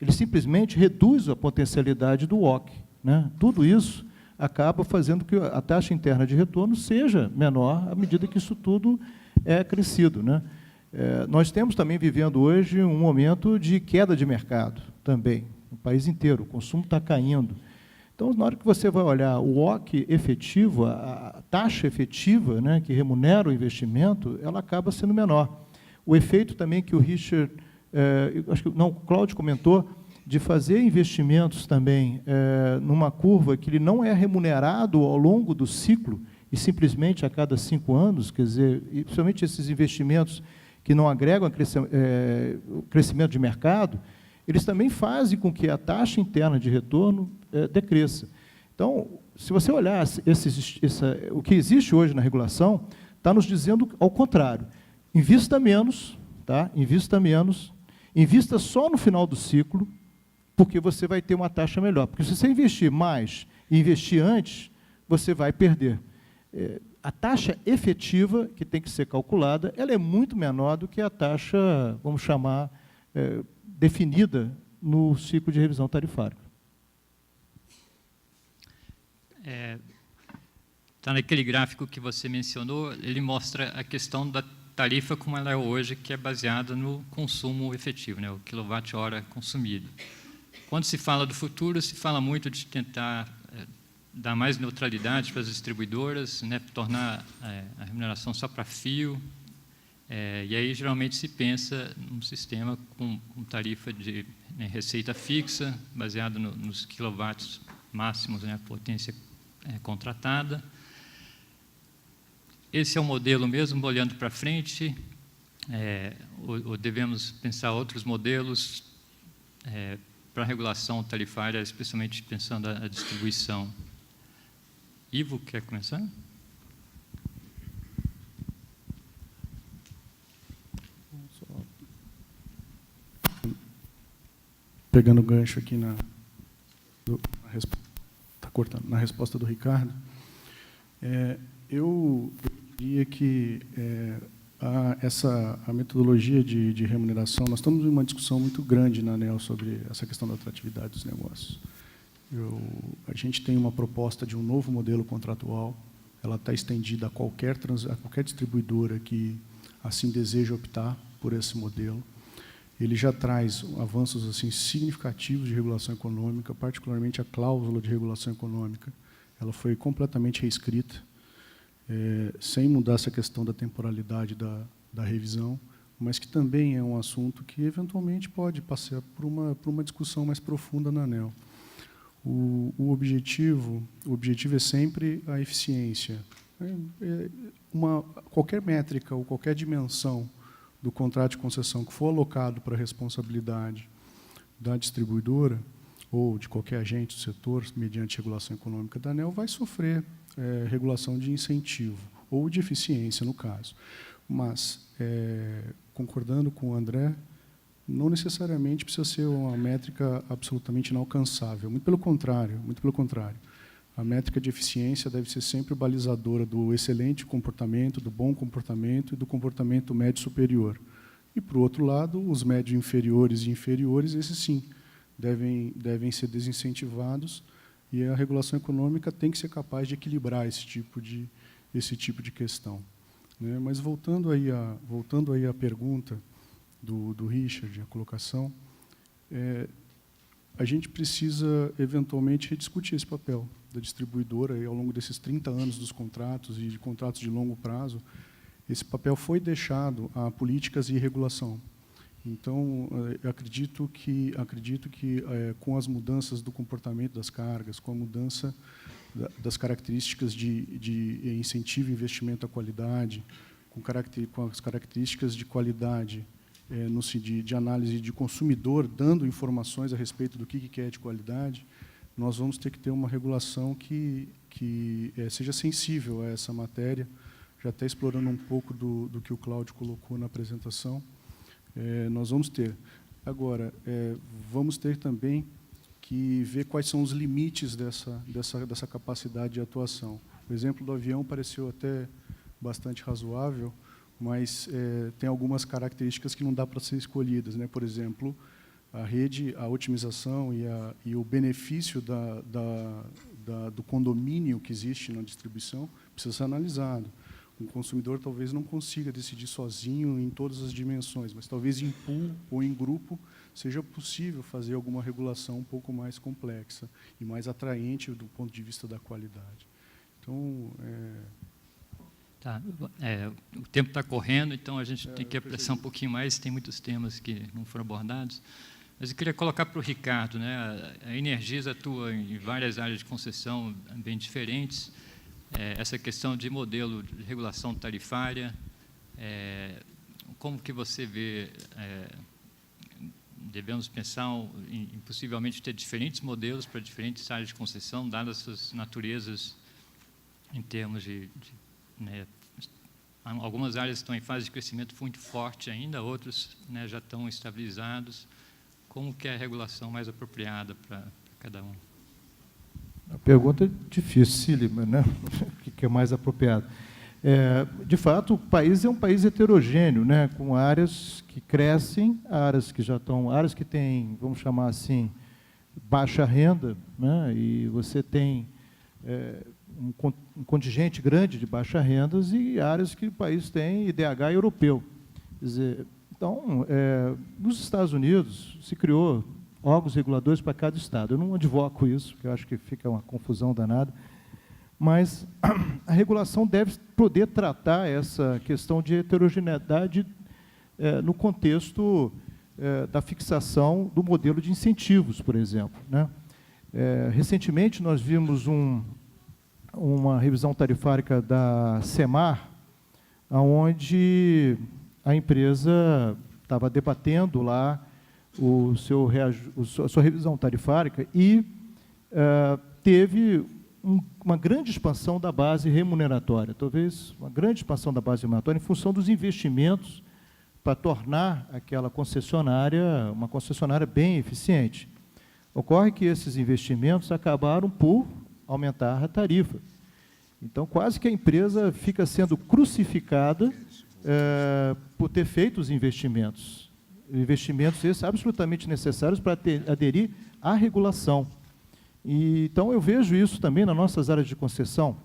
Ele simplesmente reduz a potencialidade do WOC. Né? Tudo isso acaba fazendo que a taxa interna de retorno seja menor à medida que isso tudo é crescido. Né? Nós temos também vivendo hoje um momento de queda de mercado também, no país inteiro, o consumo está caindo. Então, na hora que você vai olhar o WOC efetivo, a taxa efetiva, né, que remunera o investimento, ela acaba sendo menor. O efeito também que o Richard, acho que não, o Cláudio comentou, de fazer investimentos também numa curva que ele não é remunerado ao longo do ciclo e simplesmente a cada 5 anos, quer dizer, e principalmente esses investimentos que não agregam o crescimento de mercado, eles também fazem com que a taxa interna de retorno decresça. Então, se você olhar o que existe hoje na regulação, está nos dizendo ao contrário. Invista menos, tá? Invista menos, invista só no final do ciclo, porque você vai ter uma taxa melhor. Porque se você investir mais e investir antes, você vai perder. A taxa efetiva, que tem que ser calculada, ela é muito menor do que a taxa, vamos chamar, definida no ciclo de revisão tarifária. Tá naquele gráfico que você mencionou, ele mostra a questão da tarifa como ela é hoje, que é baseada no consumo efetivo, né, o quilowatt-hora consumido. Quando se fala do futuro, se fala muito de tentar dar mais neutralidade para as distribuidoras, né, tornar a remuneração só para fio, e aí geralmente se pensa num sistema com tarifa de receita fixa, baseado nos quilowatts máximos, né, potência contratada. Esse é o modelo mesmo, olhando para frente, ou devemos pensar outros modelos para a regulação tarifária, especialmente pensando a distribuição. Ivo, quer começar? Pegando o gancho aqui na resposta do Ricardo, eu diria que a metodologia de remuneração, nós estamos em uma discussão muito grande na ANEEL sobre essa questão da atratividade dos negócios. A gente tem uma proposta de um novo modelo contratual, ela está estendida a qualquer distribuidora que assim deseja optar por esse modelo. Ele já traz avanços assim, significativos de regulação econômica, particularmente a cláusula de regulação econômica. Ela foi completamente reescrita, sem mudar essa questão da temporalidade da revisão, mas que também é um assunto que, eventualmente, pode passar por uma discussão mais profunda na ANEEL. O objetivo é sempre a eficiência. Qualquer métrica ou qualquer dimensão do contrato de concessão que for alocado para a responsabilidade da distribuidora ou de qualquer agente do setor, mediante regulação econômica da ANEEL, vai sofrer regulação de incentivo ou de eficiência, no caso. Mas concordando com o André, não necessariamente precisa ser uma métrica absolutamente inalcançável. Muito pelo contrário, muito pelo contrário. A métrica de eficiência deve ser sempre balizadora do excelente comportamento, do bom comportamento e do comportamento médio superior. E, por outro lado, os médio inferiores e inferiores, esses sim, devem ser desincentivados, e a regulação econômica tem que ser capaz de equilibrar esse tipo de questão. Né? Mas voltando aí à pergunta do Richard, a colocação, a gente precisa, eventualmente, rediscutir esse papel da distribuidora ao longo desses 30 anos dos contratos e de contratos de longo prazo. Esse papel foi deixado a políticas e regulação. Então, eu acredito que com as mudanças do comportamento das cargas, com a mudança das características de incentivo e investimento à qualidade, com as características de qualidade, de análise de consumidor, dando informações a respeito do que é de qualidade, nós vamos ter que ter uma regulação que seja sensível a essa matéria, já até explorando um pouco do que o Cláudio colocou na apresentação. Nós vamos ter. Agora, vamos ter também que ver quais são os limites dessa capacidade de atuação. O exemplo do avião pareceu até bastante razoável, mas tem algumas características que não dá para ser escolhidas, né? Por exemplo, a rede, a otimização e o benefício do condomínio que existe na distribuição precisa ser analisado. O consumidor talvez não consiga decidir sozinho em todas as dimensões, mas talvez em pool ou em grupo seja possível fazer alguma regulação um pouco mais complexa e mais atraente do ponto de vista da qualidade. Então, Tá, o tempo está correndo, então a gente tem que apressar um pouquinho mais, tem muitos temas que não foram abordados. Mas eu queria colocar para o Ricardo, né? A Energisa atua em várias áreas de concessão bem diferentes. Essa questão de modelo de regulação tarifária, como que você vê, devemos pensar em possivelmente ter diferentes modelos para diferentes áreas de concessão, dadas suas naturezas em termos né, algumas áreas estão em fase de crescimento muito forte ainda, outros, né, já estão estabilizados. Como que é a regulação mais apropriada para cada um? A pergunta é dificílima, né? O que é mais apropriado? De fato, o país é um país heterogêneo, né? Com áreas que crescem, áreas que têm, vamos chamar assim, baixa renda, né? E você tem um contingente grande de baixas rendas e áreas que o país tem IDH europeu. Quer dizer, então, nos Estados Unidos se criou órgãos reguladores para cada estado. Eu não advoco isso, porque eu acho que fica uma confusão danada, mas a regulação deve poder tratar essa questão de heterogeneidade no contexto da fixação do modelo de incentivos, por exemplo, né? Recentemente, nós vimos uma revisão tarifária da SEMAR, onde a empresa estava debatendo lá a sua revisão tarifária e teve uma grande expansão da base remuneratória, talvez uma grande expansão da base remuneratória em função dos investimentos para tornar aquela concessionária uma concessionária bem eficiente. Ocorre que esses investimentos acabaram por aumentar a tarifa. Então, quase que a empresa fica sendo crucificada por ter feito os investimentos esses absolutamente necessários para aderir à regulação. Então, eu vejo isso também nas nossas áreas de concessão.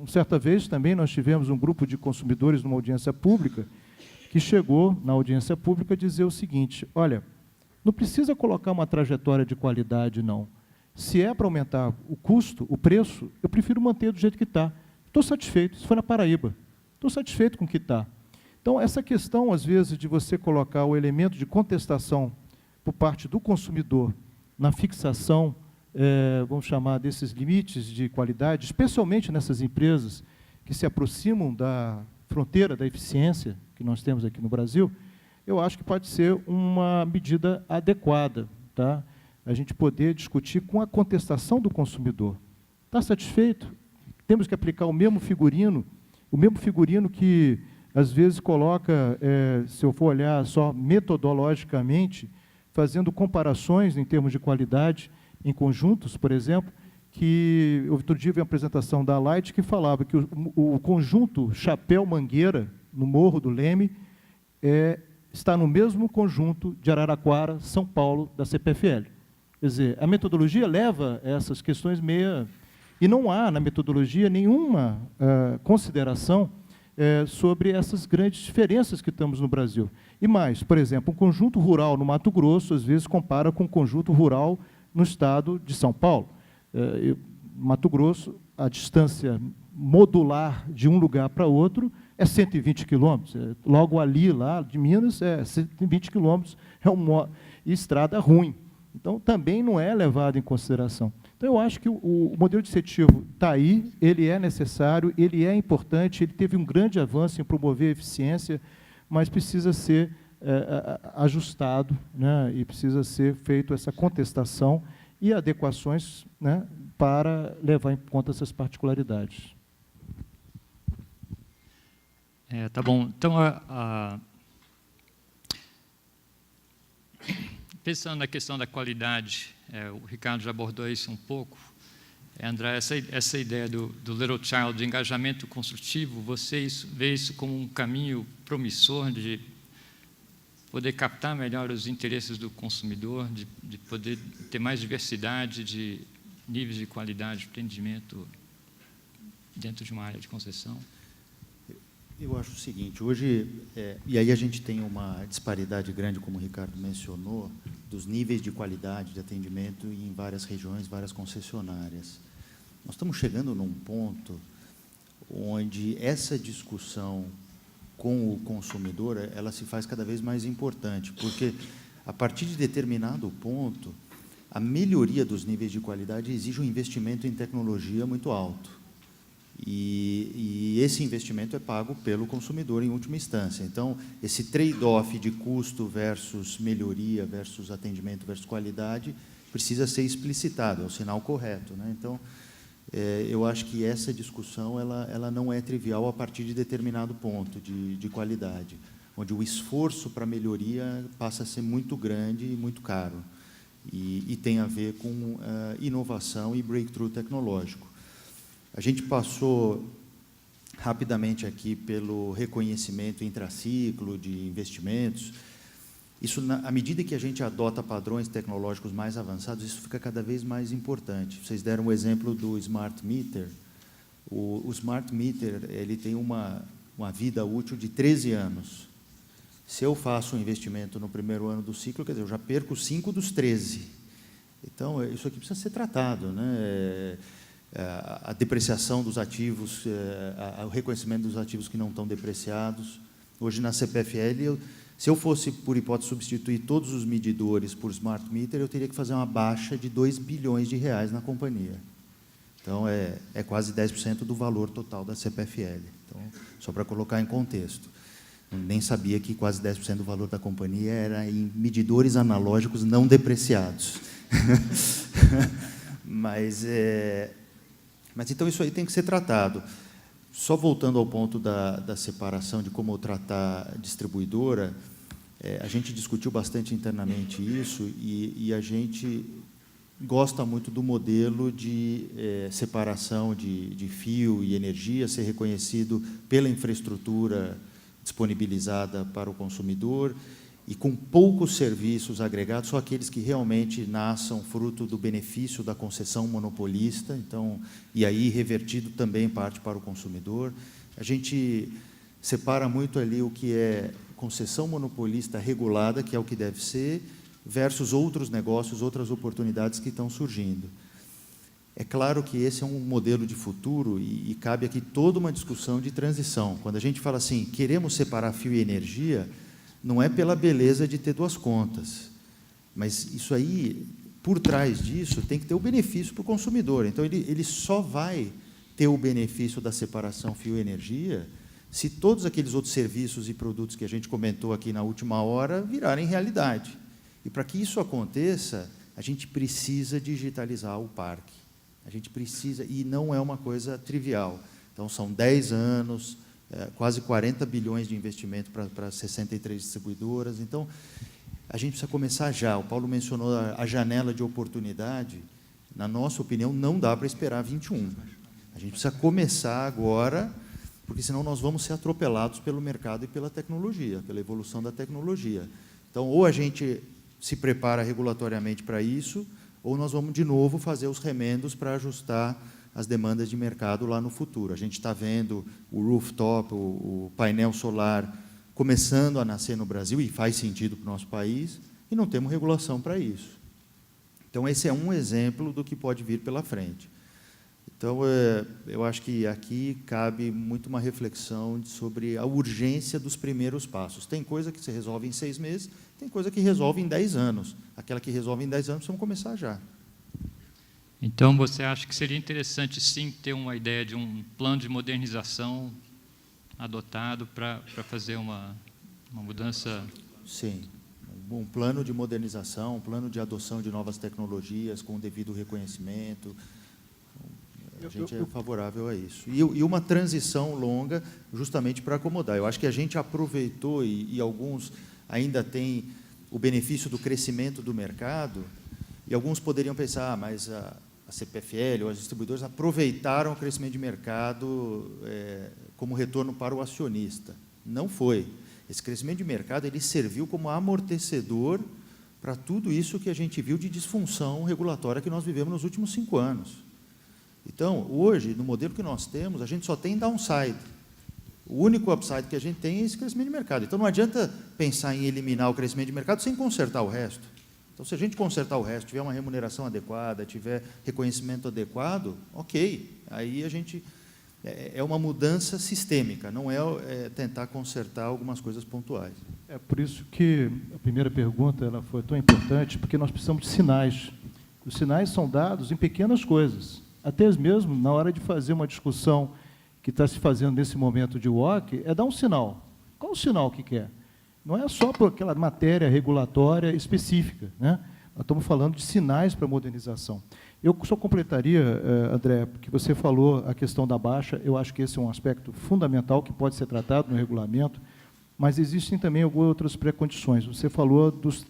Certa vez, também, nós tivemos um grupo de consumidores numa audiência pública que chegou, na audiência pública, a dizer o seguinte: olha, não precisa colocar uma trajetória de qualidade, não. Se é para aumentar o custo, o preço, eu prefiro manter do jeito que está. Estou satisfeito. Isso foi na Paraíba. Estou satisfeito com o que está. Então, essa questão, às vezes, de você colocar o elemento de contestação por parte do consumidor na fixação, vamos chamar desses limites de qualidade, especialmente nessas empresas que se aproximam da fronteira da eficiência que nós temos aqui no Brasil, eu acho que pode ser uma medida adequada, tá? A gente poder discutir com a contestação do consumidor. Está satisfeito? Temos que aplicar o mesmo figurino que às vezes coloca, se eu for olhar só metodologicamente, fazendo comparações em termos de qualidade em conjuntos, por exemplo, que outro dia vi uma apresentação da Light que falava que o conjunto Chapéu Mangueira, no Morro do Leme, está no mesmo conjunto de Araraquara, São Paulo, da CPFL. Quer dizer, a metodologia leva essas questões meia... E não há, na metodologia, nenhuma consideração sobre essas grandes diferenças que estamos no Brasil. E mais, por exemplo, um conjunto rural no Mato Grosso, às vezes, compara com um conjunto rural no estado de São Paulo. Mato Grosso, a distância modular de um lugar para outro é 120 quilômetros. Logo ali, lá de Minas, 120 quilômetros, e estrada ruim. Então, também não é levado em consideração. Então, eu acho que o modelo dissetivo está aí, ele é necessário, ele é importante, ele teve um grande avanço em promover a eficiência, mas precisa ser ajustado, né, e precisa ser feita essa contestação e adequações, né, para levar em conta essas particularidades. Tá bom. Então, pensando na questão da qualidade, o Ricardo já abordou isso um pouco. André, essa ideia do Little Child, de engajamento construtivo, você vê isso como um caminho promissor de poder captar melhor os interesses do consumidor, de poder ter mais diversidade de níveis de qualidade de atendimento dentro de uma área de concessão? Eu acho o seguinte, hoje, e aí a gente tem uma disparidade grande, como o Ricardo mencionou, dos níveis de qualidade de atendimento em várias regiões, várias concessionárias. Nós estamos chegando num ponto onde essa discussão com o consumidor, ela se faz cada vez mais importante, porque, a partir de determinado ponto, a melhoria dos níveis de qualidade exige um investimento em tecnologia muito alto. E esse investimento é pago pelo consumidor em última instância. Então, esse trade-off de custo versus melhoria, versus atendimento, versus qualidade, precisa ser explicitado, é o sinal correto, né? Então, eu acho que essa discussão ela não é trivial a partir de determinado ponto de qualidade, onde o esforço para melhoria passa a ser muito grande e muito caro, e tem a ver com inovação e breakthrough tecnológico. A gente passou rapidamente aqui pelo reconhecimento intraciclo de investimentos. Isso, à medida que a gente adota padrões tecnológicos mais avançados, isso fica cada vez mais importante. Vocês deram o exemplo do Smart Meter. O Smart Meter ele tem uma vida útil de 13 anos. Se eu faço um investimento no primeiro ano do ciclo, quer dizer, eu já perco 5 dos 13. Então, isso aqui precisa ser tratado, né? A depreciação dos ativos, o reconhecimento dos ativos que não estão depreciados. Hoje, na CPFL, se eu fosse, por hipótese, substituir todos os medidores por Smart Meter, eu teria que fazer uma baixa de R$2 bilhões na companhia. Então, é quase 10% do valor total da CPFL. Então, só para colocar em contexto. Eu nem sabia que quase 10% do valor da companhia era em medidores analógicos não depreciados. Mas então isso aí tem que ser tratado. Só voltando ao ponto da separação, de como tratar a distribuidora, a gente discutiu bastante internamente isso e a gente gosta muito do modelo de separação de fio e energia ser reconhecido pela infraestrutura disponibilizada para o consumidor e com poucos serviços agregados, só aqueles que realmente nasçam fruto do benefício da concessão monopolista, então, e aí revertido também parte para o consumidor. A gente separa muito ali o que é concessão monopolista regulada, que é o que deve ser, versus outros negócios, outras oportunidades que estão surgindo. É claro que esse é um modelo de futuro e cabe aqui toda uma discussão de transição. Quando a gente fala assim, queremos separar fio e energia, não é pela beleza de ter duas contas, mas isso aí, por trás disso, tem que ter o benefício para o consumidor. Então, ele só vai ter o benefício da separação fio-energia se todos aqueles outros serviços e produtos que a gente comentou aqui na última hora virarem realidade. E, para que isso aconteça, a gente precisa digitalizar o parque. A gente precisa, e não é uma coisa trivial. Então, são 10 anos quase 40 bilhões de investimento para 63 distribuidoras. Então, a gente precisa começar já. O Paulo mencionou a janela de oportunidade. Na nossa opinião, não dá para esperar 21. A gente precisa começar agora, porque senão nós vamos ser atropelados pelo mercado e pela tecnologia, pela evolução da tecnologia. Então, ou a gente se prepara regulatoriamente para isso, ou nós vamos, de novo, fazer os remendos para ajustar as demandas de mercado lá no futuro. A gente está vendo o rooftop, o painel solar, começando a nascer no Brasil, e faz sentido para o nosso país, e não temos regulação para isso. Então, esse é um exemplo do que pode vir pela frente. Então, eu acho que aqui cabe muito uma reflexão sobre a urgência dos primeiros passos. Tem coisa que se resolve em 6 meses, tem coisa que resolve em 10 anos. Aquela que resolve em 10 anos, precisamos começar já. Então, você acha que seria interessante, sim, ter uma ideia de um plano de modernização adotado para fazer uma mudança? Sim. Um plano de modernização, um plano de adoção de novas tecnologias com o devido reconhecimento. A gente é favorável a isso. E uma transição longa, justamente para acomodar. Eu acho que a gente aproveitou, e alguns ainda têm o benefício do crescimento do mercado, e alguns poderiam pensar, mas a CPFL ou as distribuidoras aproveitaram o crescimento de mercado como retorno para o acionista. Não foi. Esse crescimento de mercado ele serviu como amortecedor para tudo isso que a gente viu de disfunção regulatória que nós vivemos nos últimos 5 anos. Então, hoje, no modelo que nós temos, a gente só tem downside. O único upside que a gente tem é esse crescimento de mercado. Então, não adianta pensar em eliminar o crescimento de mercado sem consertar o resto. Então, se a gente consertar o resto, tiver uma remuneração adequada, tiver reconhecimento adequado, ok. Aí a gente... É uma mudança sistêmica, não é tentar consertar algumas coisas pontuais. É por isso que a primeira pergunta ela foi tão importante, porque nós precisamos de sinais. Os sinais são dados em pequenas coisas. Até mesmo na hora de fazer uma discussão que está se fazendo nesse momento de WOC, é dar um sinal. Qual o sinal que quer? Não é só por aquela matéria regulatória específica, né? Nós estamos falando de sinais para a modernização. Eu só completaria, André, porque você falou a questão da baixa, eu acho que esse é um aspecto fundamental que pode ser tratado no regulamento, mas existem também algumas outras pré-condições. Você falou dos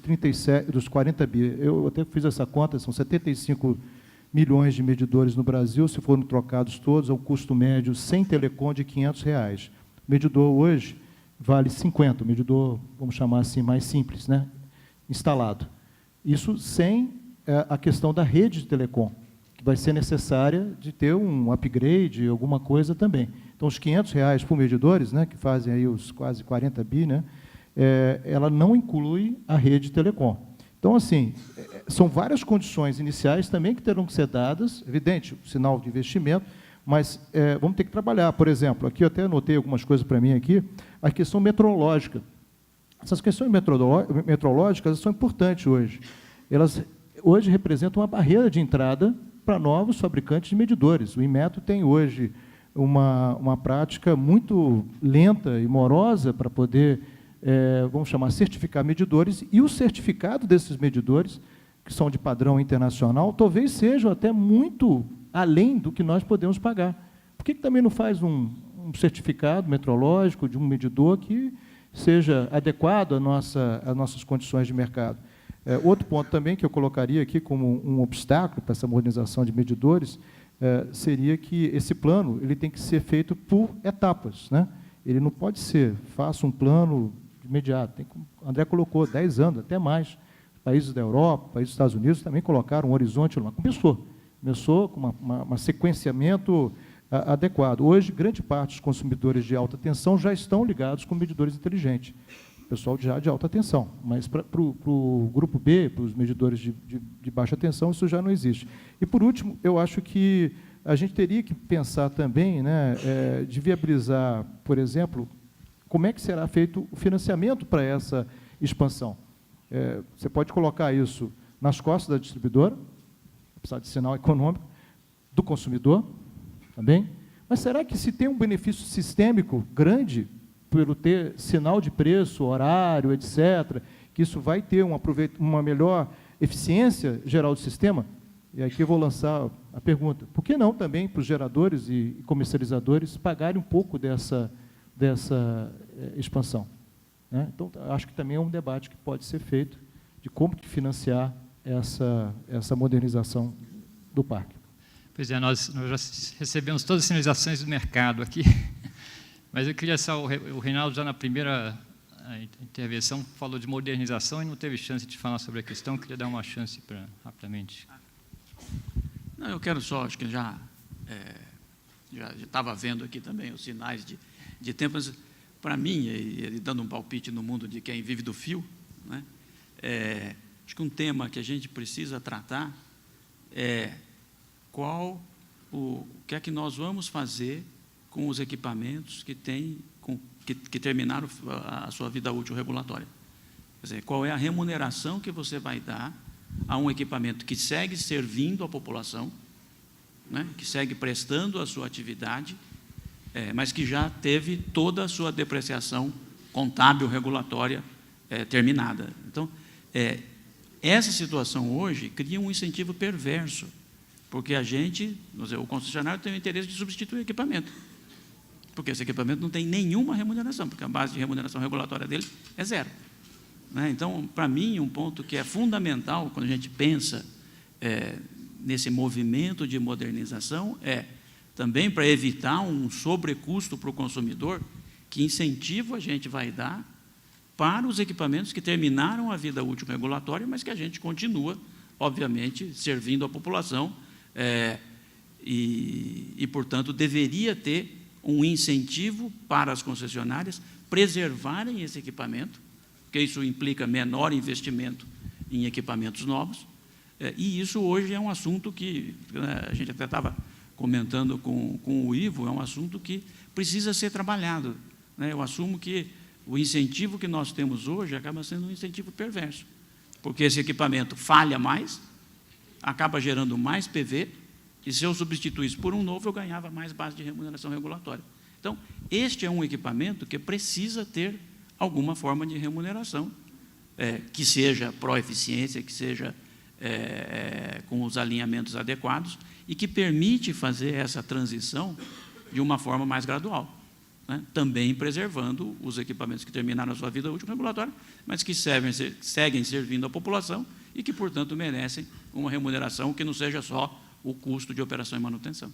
40 bi, eu até fiz essa conta, são 75 milhões de medidores no Brasil, se forem trocados todos, ao custo médio, sem telecom, de R$500. O medidor hoje vale 50, o medidor, vamos chamar assim, mais simples, né? Instalado. Isso sem a questão da rede de telecom, que vai ser necessária de ter um upgrade, alguma coisa também. Então, os R$500 por medidores, né, que fazem aí os quase 40 bi, né, ela não inclui a rede de telecom. Então, assim, são várias condições iniciais também que terão que ser dadas, evidente, o sinal de investimento, mas vamos ter que trabalhar. Por exemplo, aqui eu até anotei algumas coisas para mim aqui, a questão metrológica. Essas questões metrológicas são importantes hoje. Elas hoje representam uma barreira de entrada para novos fabricantes de medidores. O Inmetro tem hoje uma prática muito lenta e morosa para poder, vamos chamar, certificar medidores, e o certificado desses medidores, que são de padrão internacional, talvez sejam até muito além do que nós podemos pagar. Por que também não faz um certificado metrológico de um medidor que seja adequado às nossas condições de mercado? Outro ponto também que eu colocaria aqui como um obstáculo para essa modernização de medidores seria que esse plano ele tem que ser feito por etapas, né? Ele não pode ser, faça um plano imediato. O André colocou 10 anos, até mais. Países da Europa, países dos Estados Unidos também colocaram um horizonte lá. Começou com um sequenciamento adequado. Hoje, grande parte dos consumidores de alta tensão já estão ligados com medidores inteligentes. Pessoal já de alta tensão, mas para o grupo B, para os medidores de baixa tensão, isso já não existe. E, por último, eu acho que a gente teria que pensar também, né, de viabilizar, por exemplo, como é que será feito o financiamento para essa expansão. Você pode colocar isso nas costas da distribuidora, precisar de sinal econômico, do consumidor também, mas será que se tem um benefício sistêmico grande pelo ter sinal de preço, horário, etc., que isso vai ter uma melhor eficiência geral do sistema? E aqui eu vou lançar a pergunta. Por que não também para os geradores e comercializadores pagarem um pouco dessa expansão, né? Então, acho que também é um debate que pode ser feito de como financiar essa modernização do parque. Pois é, nós já recebemos todas as sinalizações do mercado aqui, mas eu queria só, o Reinaldo já na primeira intervenção falou de modernização e não teve chance de falar sobre a questão, eu queria dar uma chance para, rapidamente. Não, eu quero só, acho que já estava vendo aqui também os sinais de tempo, mas para mim, e ele dando um palpite no mundo de quem vive do fio, né, acho que um tema que a gente precisa tratar é o que é que nós vamos fazer com os equipamentos que terminaram a sua vida útil regulatória. Quer dizer, qual é a remuneração que você vai dar a um equipamento que segue servindo a população, né, que segue prestando a sua atividade, mas que já teve toda a sua depreciação contábil regulatória terminada. Então, essa situação hoje cria um incentivo perverso, porque o concessionário tem o interesse de substituir o equipamento, porque esse equipamento não tem nenhuma remuneração, porque a base de remuneração regulatória dele é zero, né? Então, para mim, um ponto que é fundamental quando a gente pensa nesse movimento de modernização também para evitar um sobrecusto para o consumidor, que incentivo a gente vai dar para os equipamentos que terminaram a vida útil regulatória, mas que a gente continua, obviamente, servindo a população, portanto, deveria ter um incentivo para as concessionárias preservarem esse equipamento, porque isso implica menor investimento em equipamentos novos, e isso hoje é um assunto que, a gente até estava comentando com o Ivo, é um assunto que precisa ser trabalhado, né? Eu assumo que o incentivo que nós temos hoje acaba sendo um incentivo perverso, porque esse equipamento falha mais, acaba gerando mais PV, e se eu substituísse por um novo, eu ganhava mais base de remuneração regulatória. Então, este é um equipamento que precisa ter alguma forma de remuneração, que seja pró-eficiência, que seja com os alinhamentos adequados, e que permite fazer essa transição de uma forma mais gradual, né? Também preservando os equipamentos que terminaram a sua vida útil regulatória, mas que seguem servindo a população e que, portanto, merecem uma remuneração que não seja só o custo de operação e manutenção.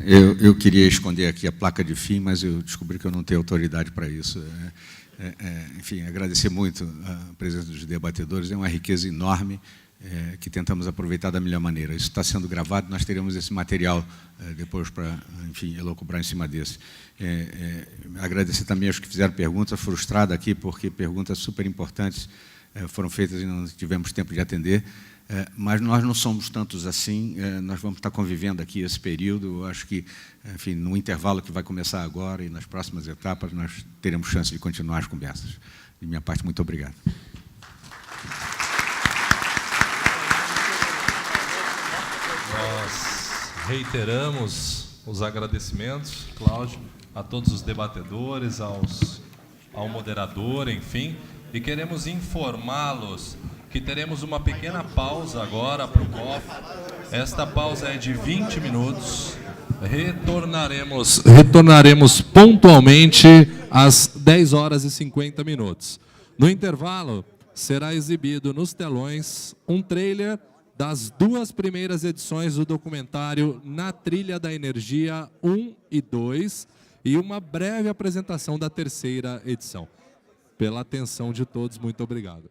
Eu queria esconder aqui a placa de fim, mas eu descobri que eu não tenho autoridade para isso. Enfim, agradecer muito a presença dos debatedores, é uma riqueza enorme que tentamos aproveitar da melhor maneira. Isso está sendo gravado, nós teremos esse material depois para, enfim, elocubrar em cima desse. Agradecer também aos que fizeram perguntas, frustrado aqui, porque perguntas super importantes foram feitas e não tivemos tempo de atender, mas nós não somos tantos assim, nós vamos estar convivendo aqui esse período, eu acho que, enfim, no intervalo que vai começar agora e nas próximas etapas, nós teremos chance de continuar as conversas. De minha parte, muito obrigado. Nós reiteramos os agradecimentos, Cláudio, a todos os debatedores, ao moderador, enfim, e queremos informá-los que teremos uma pequena pausa agora para o COF. Esta pausa é de 20 minutos. Retornaremos pontualmente às 10 horas e 50 minutos. No intervalo, será exibido nos telões um trailer das 2 primeiras edições do documentário Na Trilha da Energia 1 e 2 e uma breve apresentação da 3ª edição. Pela atenção de todos, muito obrigado.